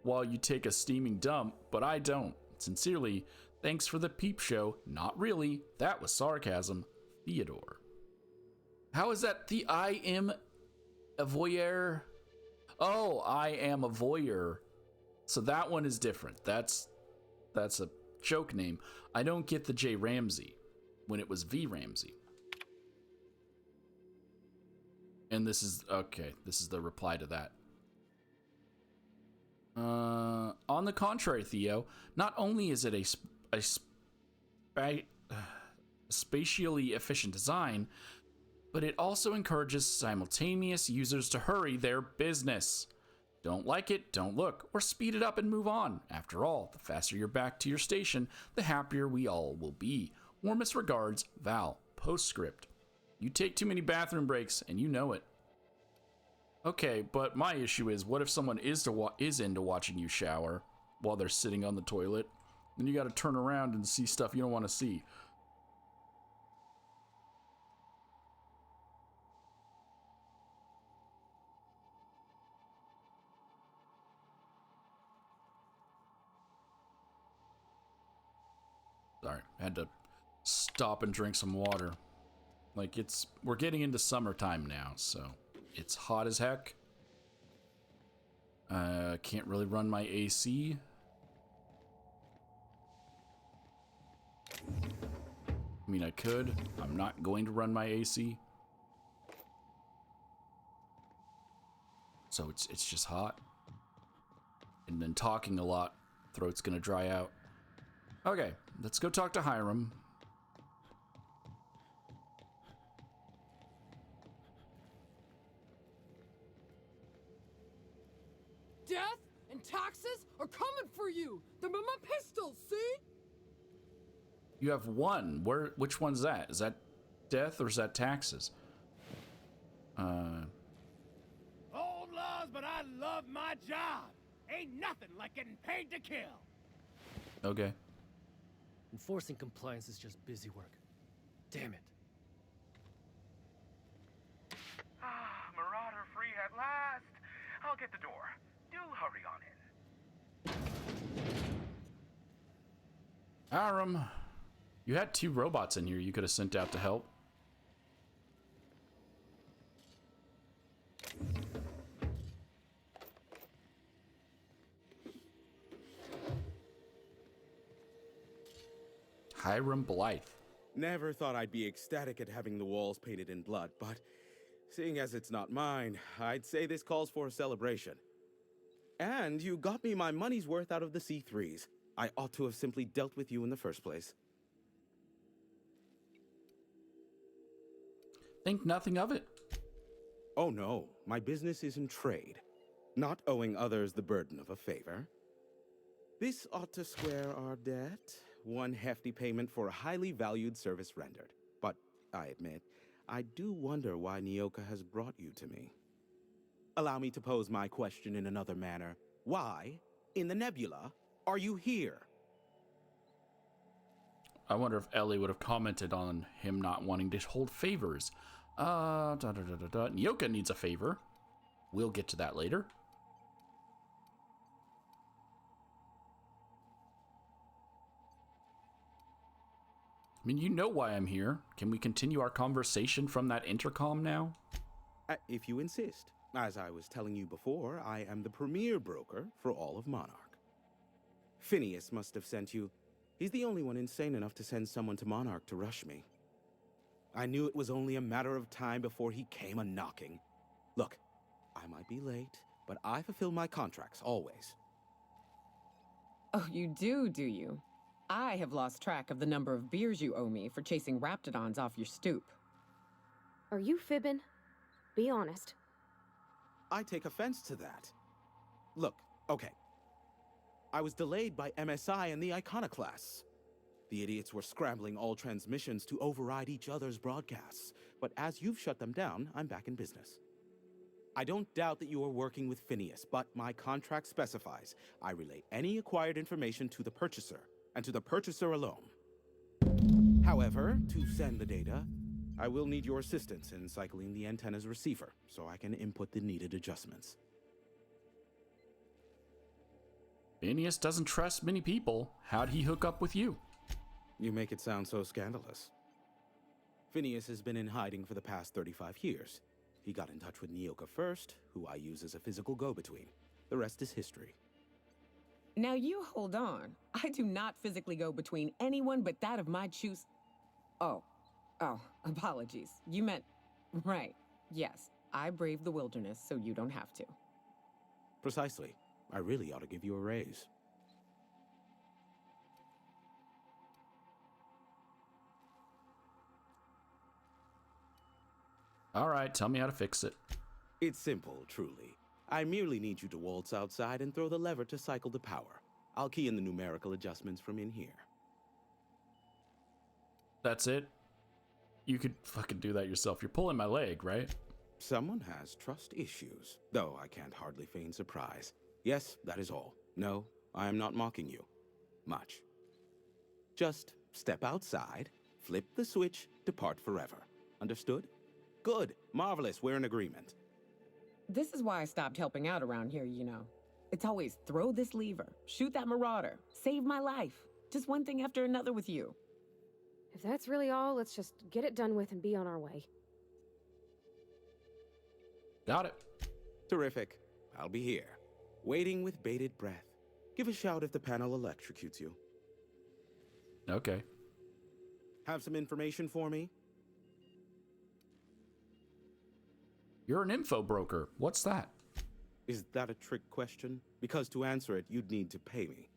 while you take a steaming dump, but I don't. Sincerely, thanks for the peep show. Not really. That was sarcasm. Theodore. How is that the I am a voyeur? Oh, I am a voyeur. So that one is different. That's a joke name. I don't get the J. Ramsey when it was V. Ramsey. And this is, okay, this is the reply to that. On the contrary, Theo, not only is it a spatially efficient design, but it also encourages simultaneous users to hurry their business. Don't like it, don't look, or speed it up and move on. After all, the faster you're back to your station, the happier we all will be. Warmest regards, Val. Postscript. You take too many bathroom breaks, and you know it. Okay, but my issue is, what if someone is into watching you shower while they're sitting on the toilet? Then you gotta turn around and see stuff you don't want to see. Sorry, I had to stop and drink some water. Like, we're getting into summertime now, so it's hot as heck. Can't really run my AC. I mean, I could. I'm not going to run my AC. So it's just hot. And then talking a lot, throat's gonna dry out. Okay, let's go talk to Hiram. Death and taxes are coming for you. They're my pistols, see? You have one. Which one's that? Is that death or is that taxes? Old laws, but I love my job. Ain't nothing like getting paid to kill. Okay. Enforcing compliance is just busy work. Damn it. Marauder free at last. I'll get the door. Do hurry on in. Hiram, you had 2 robots in here you could have sent out to help. Hiram Blythe. Never thought I'd be ecstatic at having the walls painted in blood, but seeing as it's not mine, I'd say this calls for a celebration. And you got me my money's worth out of the C3s. I ought to have simply dealt with you in the first place. Think nothing of it. Oh no, my business is in trade, not owing others the burden of a favor. This ought to square our debt. One hefty payment for a highly valued service rendered. But I admit, I do wonder why Nyoka has brought you to me. Allow me to pose my question in another manner. Why, in the nebula, are you here? I wonder if Ellie would have commented on him not wanting to hold favors. Nyoka needs a favor. We'll get to that later. I mean, you know why I'm here. Can we continue our conversation from that intercom now? If you insist. As I was telling you before, I am the premier broker for all of Monarch. Phineas must have sent you. He's the only one insane enough to send someone to Monarch to rush me. I knew it was only a matter of time before he came a-knocking. Look, I might be late, but I fulfill my contracts, always. Oh, you do you? I have lost track of the number of beers you owe me for chasing raptidons off your stoop. Are you fibbing? Be honest. I take offense to that. Look, okay. I was delayed by MSI and the Iconoclasts. The idiots were scrambling all transmissions to override each other's broadcasts. But as you've shut them down, I'm back in business. I don't doubt that you are working with Phineas, but my contract specifies I relay any acquired information to the purchaser, and to the purchaser alone. However, to send the data, I will need your assistance in cycling the antenna's receiver, so I can input the needed adjustments. Phineas doesn't trust many people. How'd he hook up with you? You make it sound so scandalous. Phineas has been in hiding for the past 35 years. He got in touch with Nyoka first, who I use as a physical go-between. The rest is history. Now you hold on. I do not physically go between anyone but that of my choose. Oh, apologies. You meant, right. Yes, I braved the wilderness so you don't have to. Precisely. I really ought to give you a raise. All right, tell me how to fix it. It's simple, truly. I merely need you to waltz outside and throw the lever to cycle the power. I'll key in the numerical adjustments from in here. That's it? You could fucking do that yourself. You're pulling my leg, right? Someone has trust issues, though I can't hardly feign surprise. Yes, that is all. No, I am not mocking you. Much. Just step outside, flip the switch, depart forever. Understood? Good. Marvelous. We're in agreement. This is why I stopped helping out around here, you know. It's always throw this lever, shoot that marauder, save my life. Just one thing after another with you. If that's really all, let's just get it done with and be on our way. Got it. Terrific. I'll be here, waiting with bated breath. Give a shout if the panel electrocutes you. Okay. Have some information for me? You're an info broker. What's that? Is that a trick question? Because to answer it, you'd need to pay me.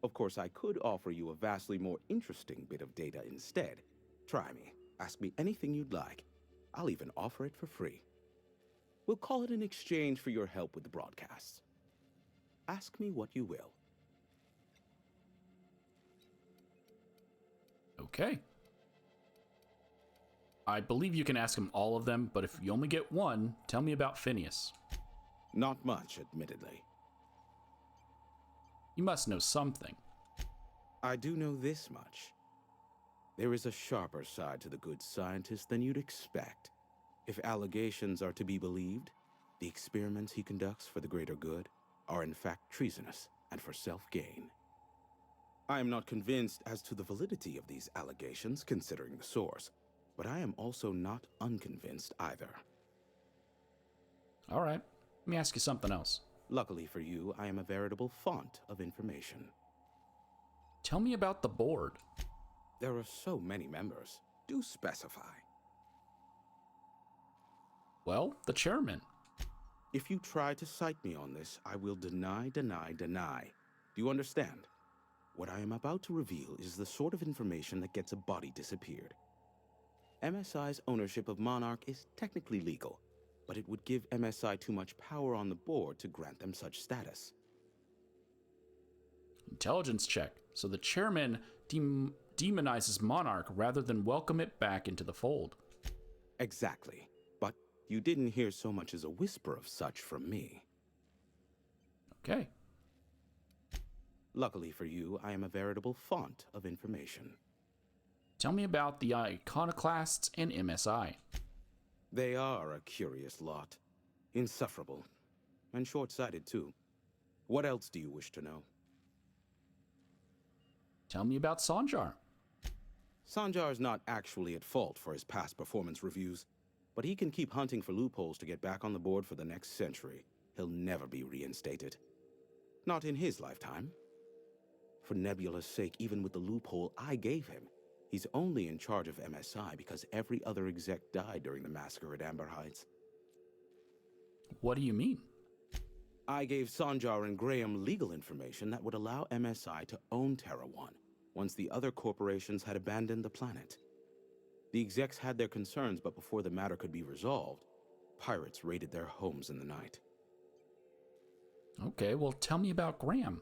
Of course, I could offer you a vastly more interesting bit of data instead. Try me. Ask me anything you'd like. I'll even offer it for free. We'll call it an exchange for your help with the broadcasts. Ask me what you will. Okay. I believe you can ask him all of them, but if you only get one, tell me about Phineas. Not much, admittedly. You must know something. I do know this much. There is a sharper side to the good scientist than you'd expect. If allegations are to be believed, the experiments he conducts for the greater good are in fact treasonous and for self-gain. I am not convinced as to the validity of these allegations, considering the source, but I am also not unconvinced either. All right, let me ask you something else. Luckily for you, I am a veritable font of information. Tell me about the board. There are so many members. Do specify. Well, the chairman. If you try to cite me on this, I will deny. Do you understand? What I am about to reveal is the sort of information that gets a body disappeared. MSI's ownership of Monarch is technically legal, but it would give MSI too much power on the board to grant them such status. Intelligence check. So the chairman demonizes Monarch rather than welcome it back into the fold. Exactly. But you didn't hear so much as a whisper of such from me. Okay. Luckily for you, I am a veritable font of information. Tell me about the Iconoclasts and MSI. They are a curious lot. Insufferable. And short-sighted, too. What else do you wish to know? Tell me about Sanjar. Sanjar's not actually at fault for his past performance reviews, but he can keep hunting for loopholes to get back on the board for the next century. He'll never be reinstated. Not in his lifetime. For Nebula's sake, even with the loophole I gave him, he's only in charge of MSI because every other exec died during the massacre at Amber Heights. What do you mean? I gave Sanjar and Graham legal information that would allow MSI to own Terra 1 once the other corporations had abandoned the planet. The execs had their concerns, but before the matter could be resolved, pirates raided their homes in the night. Okay, well, tell me about Graham.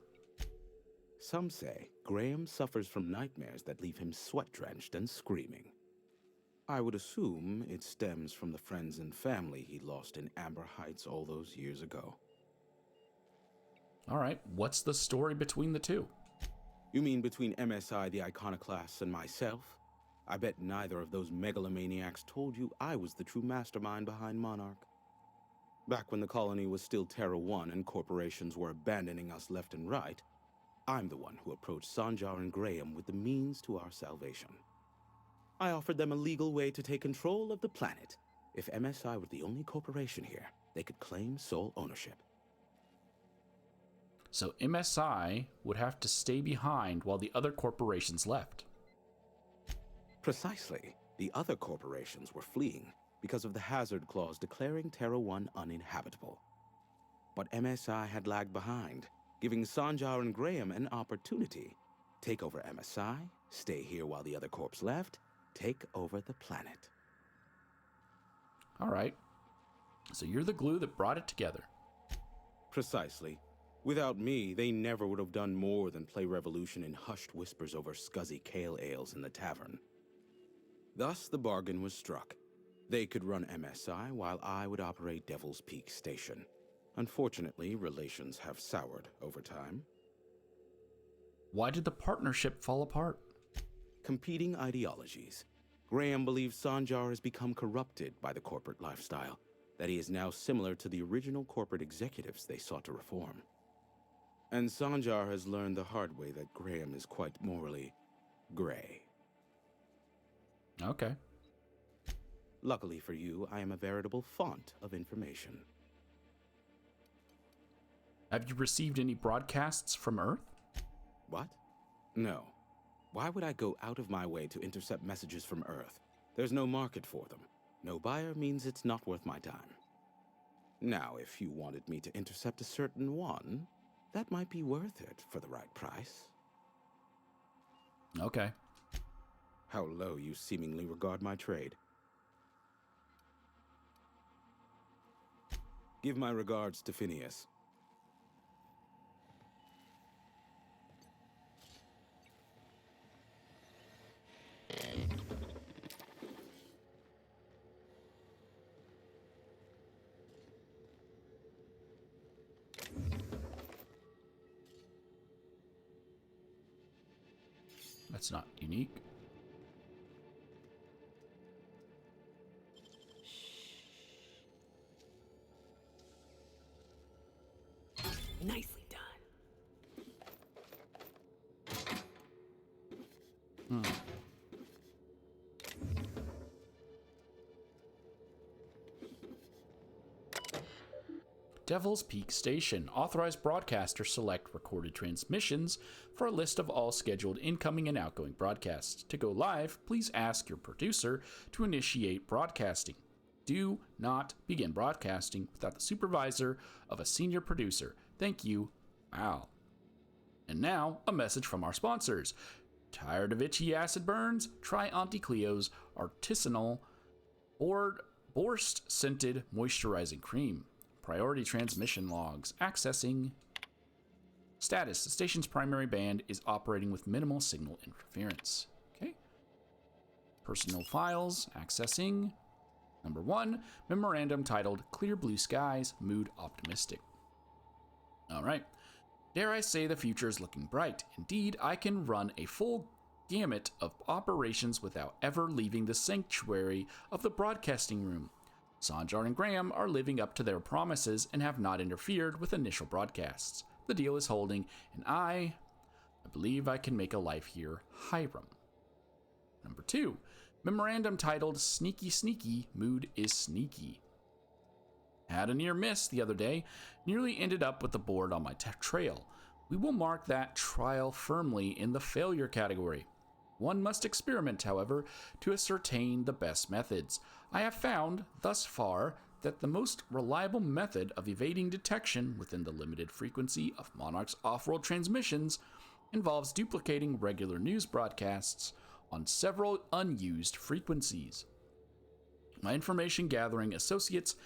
Some say Graham suffers from nightmares that leave him sweat-drenched and screaming. I would assume it stems from the friends and family he lost in Amber Heights all those years ago. All right, what's the story between the two? You mean between MSI, the Iconoclasts, and myself? I bet neither of those megalomaniacs told you I was the true mastermind behind Monarch. Back when the colony was still Terra 1 and corporations were abandoning us left and right, I'm the one who approached Sanjar and Graham with the means to our salvation. I offered them a legal way to take control of the planet. If MSI were the only corporation here, they could claim sole ownership. So MSI would have to stay behind while the other corporations left. Precisely. The other corporations were fleeing because of the hazard clause declaring Terra 1 uninhabitable. But MSI had lagged behind, giving Sanjar and Graham an opportunity. Take over MSI, stay here while the other corps left, take over the planet. All right. So you're the glue that brought it together. Precisely. Without me, they never would have done more than play Revolution in hushed whispers over scuzzy kale ales in the tavern. Thus, the bargain was struck. They could run MSI while I would operate Devil's Peak Station. Unfortunately, relations have soured over time. Why did the partnership fall apart? Competing ideologies. Graham believes Sanjar has become corrupted by the corporate lifestyle, that he is now similar to the original corporate executives they sought to reform. And Sanjar has learned the hard way that Graham is quite morally gray. Okay. Luckily for you, I am a veritable font of information. Have you received any broadcasts from Earth? What? No. Why would I go out of my way to intercept messages from Earth? There's no market for them. No buyer means it's not worth my time. Now, if you wanted me to intercept a certain one, that might be worth it for the right price. Okay. How low you seemingly regard my trade. Give my regards to Phineas. That's not unique. Nicely done. Devil's Peak Station. Authorized broadcaster select recorded transmissions for a list of all scheduled incoming and outgoing broadcasts. To go live, please ask your producer to initiate broadcasting. Do not begin broadcasting without the supervisor of a senior producer. Thank you, Al. And now, a message from our sponsors. Tired of itchy acid burns? Try Auntie Cleo's artisanal Borst scented moisturizing cream. Priority transmission logs. Accessing. Status. The station's primary band is operating with minimal signal interference. Okay. Personal files. Accessing. Number 1. Memorandum titled Clear Blue Skies, Mood Optimistic. Alright. Dare I say the future is looking bright. Indeed, I can run a full gamut of operations without ever leaving the sanctuary of the broadcasting room. Sanjar and Graham are living up to their promises and have not interfered with initial broadcasts. The deal is holding, and I believe I can make a life here, Hiram. Number 2. Memorandum titled Sneaky Sneaky, Mood is Sneaky. Had a near miss the other day, nearly ended up with the board on my trail. We will mark that trial firmly in the failure category. One must experiment, however, to ascertain the best methods. I have found, thus far, that the most reliable method of evading detection within the limited frequency of Monarch's off-world transmissions involves duplicating regular news broadcasts on several unused frequencies. My information gathering associates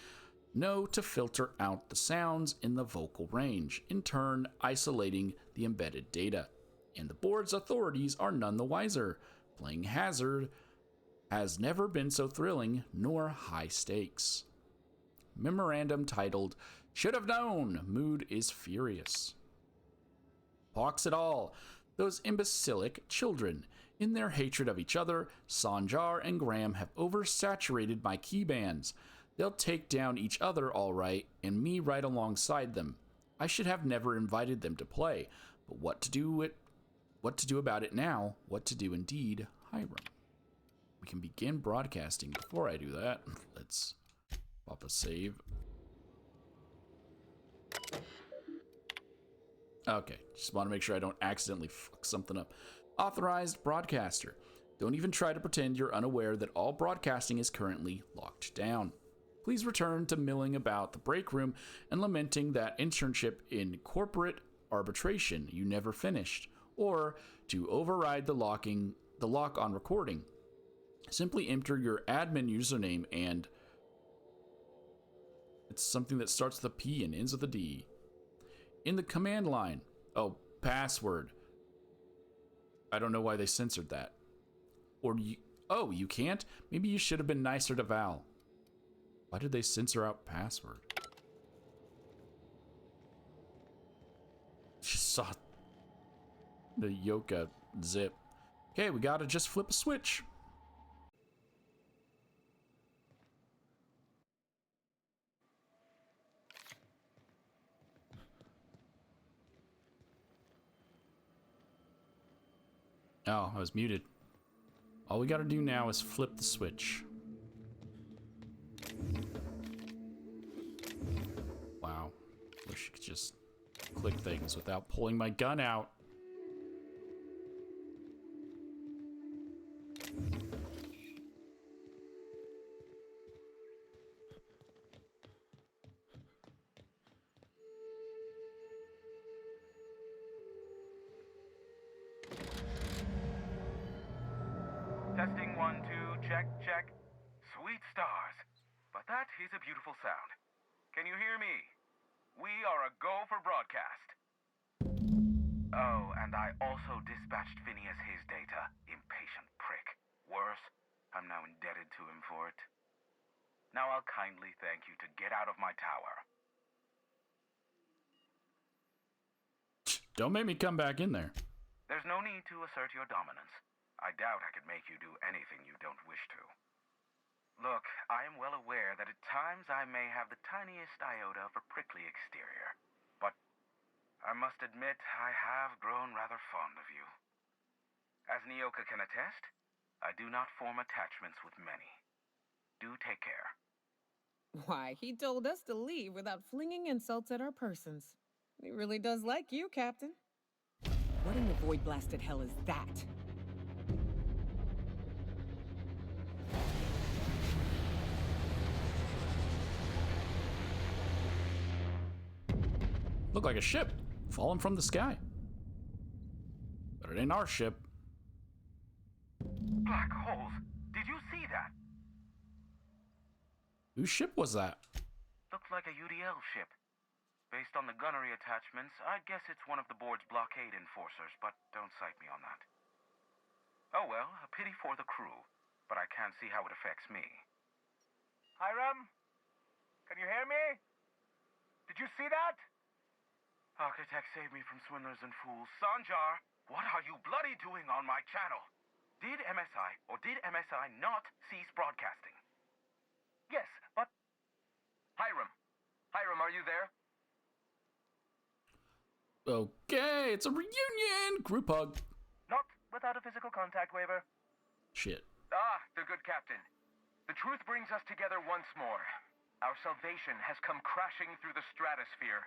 know to filter out the sounds in the vocal range, in turn isolating the embedded data. And the board's authorities are none the wiser. Playing hazard has never been so thrilling nor high stakes. Memorandum titled Should Have Known, Mood is Furious. Hawks it all. Those imbecilic children. In their hatred of each other, Sanjar and Graham have oversaturated my keybands. They'll take down each other all right, and me right alongside them. I should have never invited them to play, but what to do about it now? What to do indeed, Hiram. We can begin broadcasting. Before I do that, let's pop a save. Okay, just want to make sure I don't accidentally fuck something up. Authorized broadcaster. Don't even try to pretend you're unaware that all broadcasting is currently locked down. Please return to milling about the break room and lamenting that internship in corporate arbitration you never finished, or to override the lock on recording. Simply enter your admin username and it's something that starts with a P and ends with a D. In the command line. Oh, password. I don't know why they censored that. Or you... Oh, you can't? Maybe you should have been nicer to Val. Why did they censor out password? She saw the Yoka zip. Okay, we gotta just flip a switch. Oh, I was muted. All we gotta do now is flip the switch. Wow. Wish I could just click things without pulling my gun out. Testing 1, 2, check, check. Sweet stars. But that is a beautiful sound. Can you hear me? We are a go for broadcast. Oh, and I also dispatched Phineas his data. Impatient prick. Worse, I'm now indebted to him for it. Now I'll kindly thank you to get out of my tower. Don't make me come back in there. There's no need to assert your dominance. I doubt I could make you do anything you don't wish to. Look, I am well aware that at times I may have the tiniest iota of a prickly exterior. But I must admit I have grown rather fond of you. As Nyoka can attest, I do not form attachments with many. Do take care. Why, he told us to leave without flinging insults at our persons. He really does like you, Captain. What in the void-blasted hell is that? Look like a ship falling from the sky. But it ain't our ship. Black holes! Did you see that? Whose ship was that? Looked like a UDL ship. Based on the gunnery attachments, I guess it's one of the board's blockade enforcers, but don't cite me on that. Oh well, a pity for the crew, but I can't see how it affects me. Hiram? Can you hear me? Did you see that? Architect, save me from swindlers and fools. Sanjar, what are you bloody doing on my channel? Did MSI or did MSI not cease broadcasting? Yes, but... Hiram! Hiram, are you there? Okay, it's a reunion! Group hug. Not without a physical contact waiver. Shit. Ah, the good captain. The truth brings us together once more. Our salvation has come crashing through the stratosphere.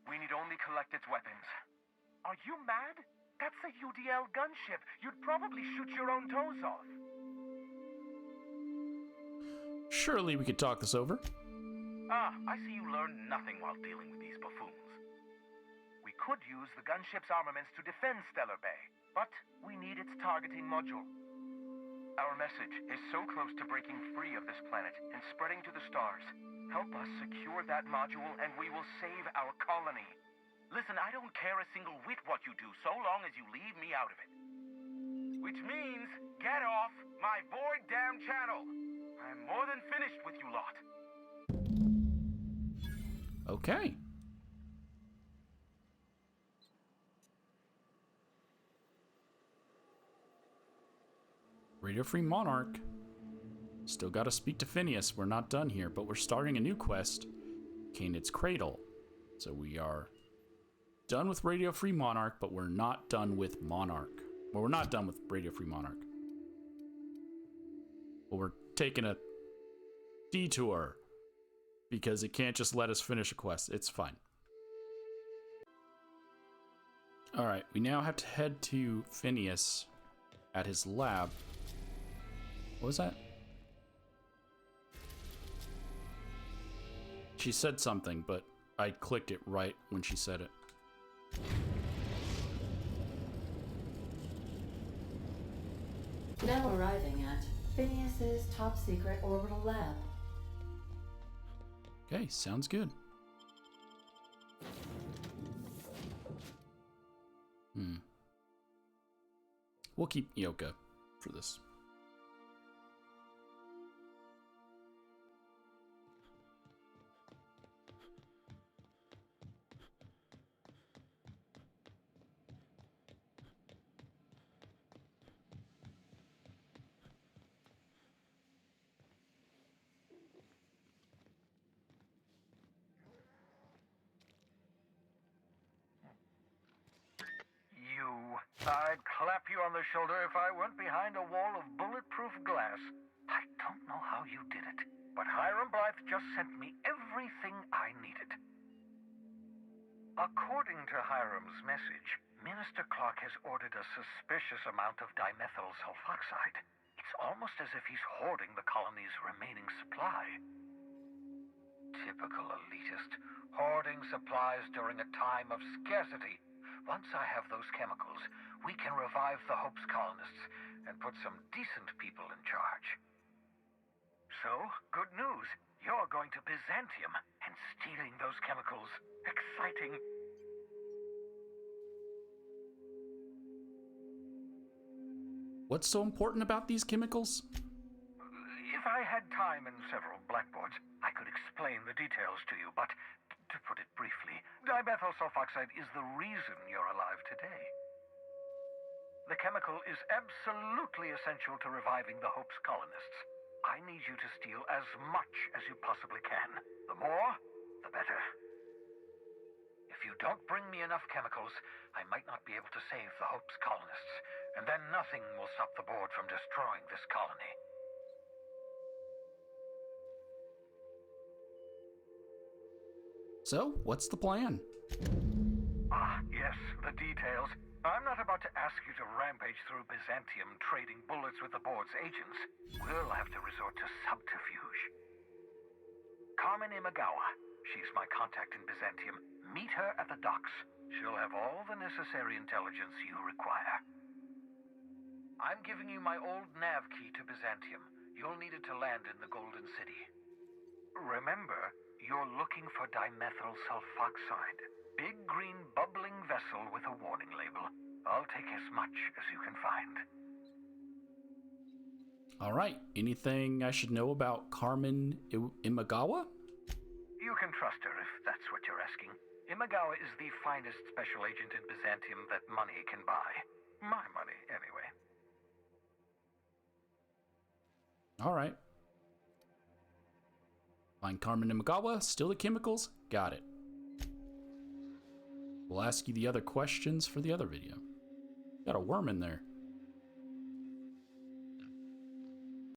We need only collect its weapons. Are you mad? That's a UDL gunship. You'd probably shoot your own toes off. Surely we could talk this over. Ah, I see you learned nothing while dealing with these buffoons. We could use the gunship's armaments to defend Stellar Bay, but we need its targeting module. Our message is so close to breaking free of this planet and spreading to the stars. Help us secure that module and we will save our colony. Listen, I don't care a single whit what you do, so long as you leave me out of it. Which means, get off my void damn channel. I'm more than finished with you lot. Okay. Radio Free Monarch. Still gotta speak to Phineas. We're not done here, but we're starting a new quest. Canid's Cradle. So we are done with Radio Free Monarch, but we're not done with Monarch. Well, we're not done with Radio Free Monarch. But we're taking a detour because it can't just let us finish a quest. It's fine. Alright, we now have to head to Phineas at his lab. What was that? She said something, but I clicked it right when she said it. Now arriving at Phineas's top secret orbital lab. Okay, sounds good. We'll keep Yoka for this. I'd clap you on the shoulder if I weren't behind a wall of bulletproof glass. I don't know how you did it, but Hiram Blythe just sent me everything I needed. According to Hiram's message, Minister Clark has ordered a suspicious amount of dimethyl sulfoxide. It's almost as if he's hoarding the colony's remaining supply. Typical elitist, hoarding supplies during a time of scarcity. Once I have those chemicals, we can revive the Hope's colonists and put some decent people in charge. So, good news. You're going to Byzantium and stealing those chemicals. Exciting. What's so important about these chemicals? If I had time and several blackboards, I could explain the details to you, but to put it briefly, dimethyl sulfoxide is the reason you're alive today. The chemical is absolutely essential to reviving the Hope's colonists. I need you to steal as much as you possibly can. The more, the better. If you don't bring me enough chemicals, I might not be able to save the Hope's colonists, and then nothing will stop the board from destroying this colony. So, what's the plan? Ah, yes, the details. I'm not about to ask you to rampage through Byzantium trading bullets with the board's agents. We'll have to resort to subterfuge. Carmen Imagawa. She's my contact in Byzantium. Meet her at the docks. She'll have all the necessary intelligence you require. I'm giving you my old nav key to Byzantium. You'll need it to land in the Golden City. Remember, you're looking for dimethyl sulfoxide. Big green bubbling vessel with a warning label. I'll take as much as you can find. All right. Anything I should know about Carmen Imagawa? You can trust her if that's what you're asking. Imagawa is the finest special agent in Byzantium that money can buy. My money, anyway. All right. Find Carmen Imagawa, steal the chemicals, got it. We'll ask you the other questions for the other video. Got a worm in there.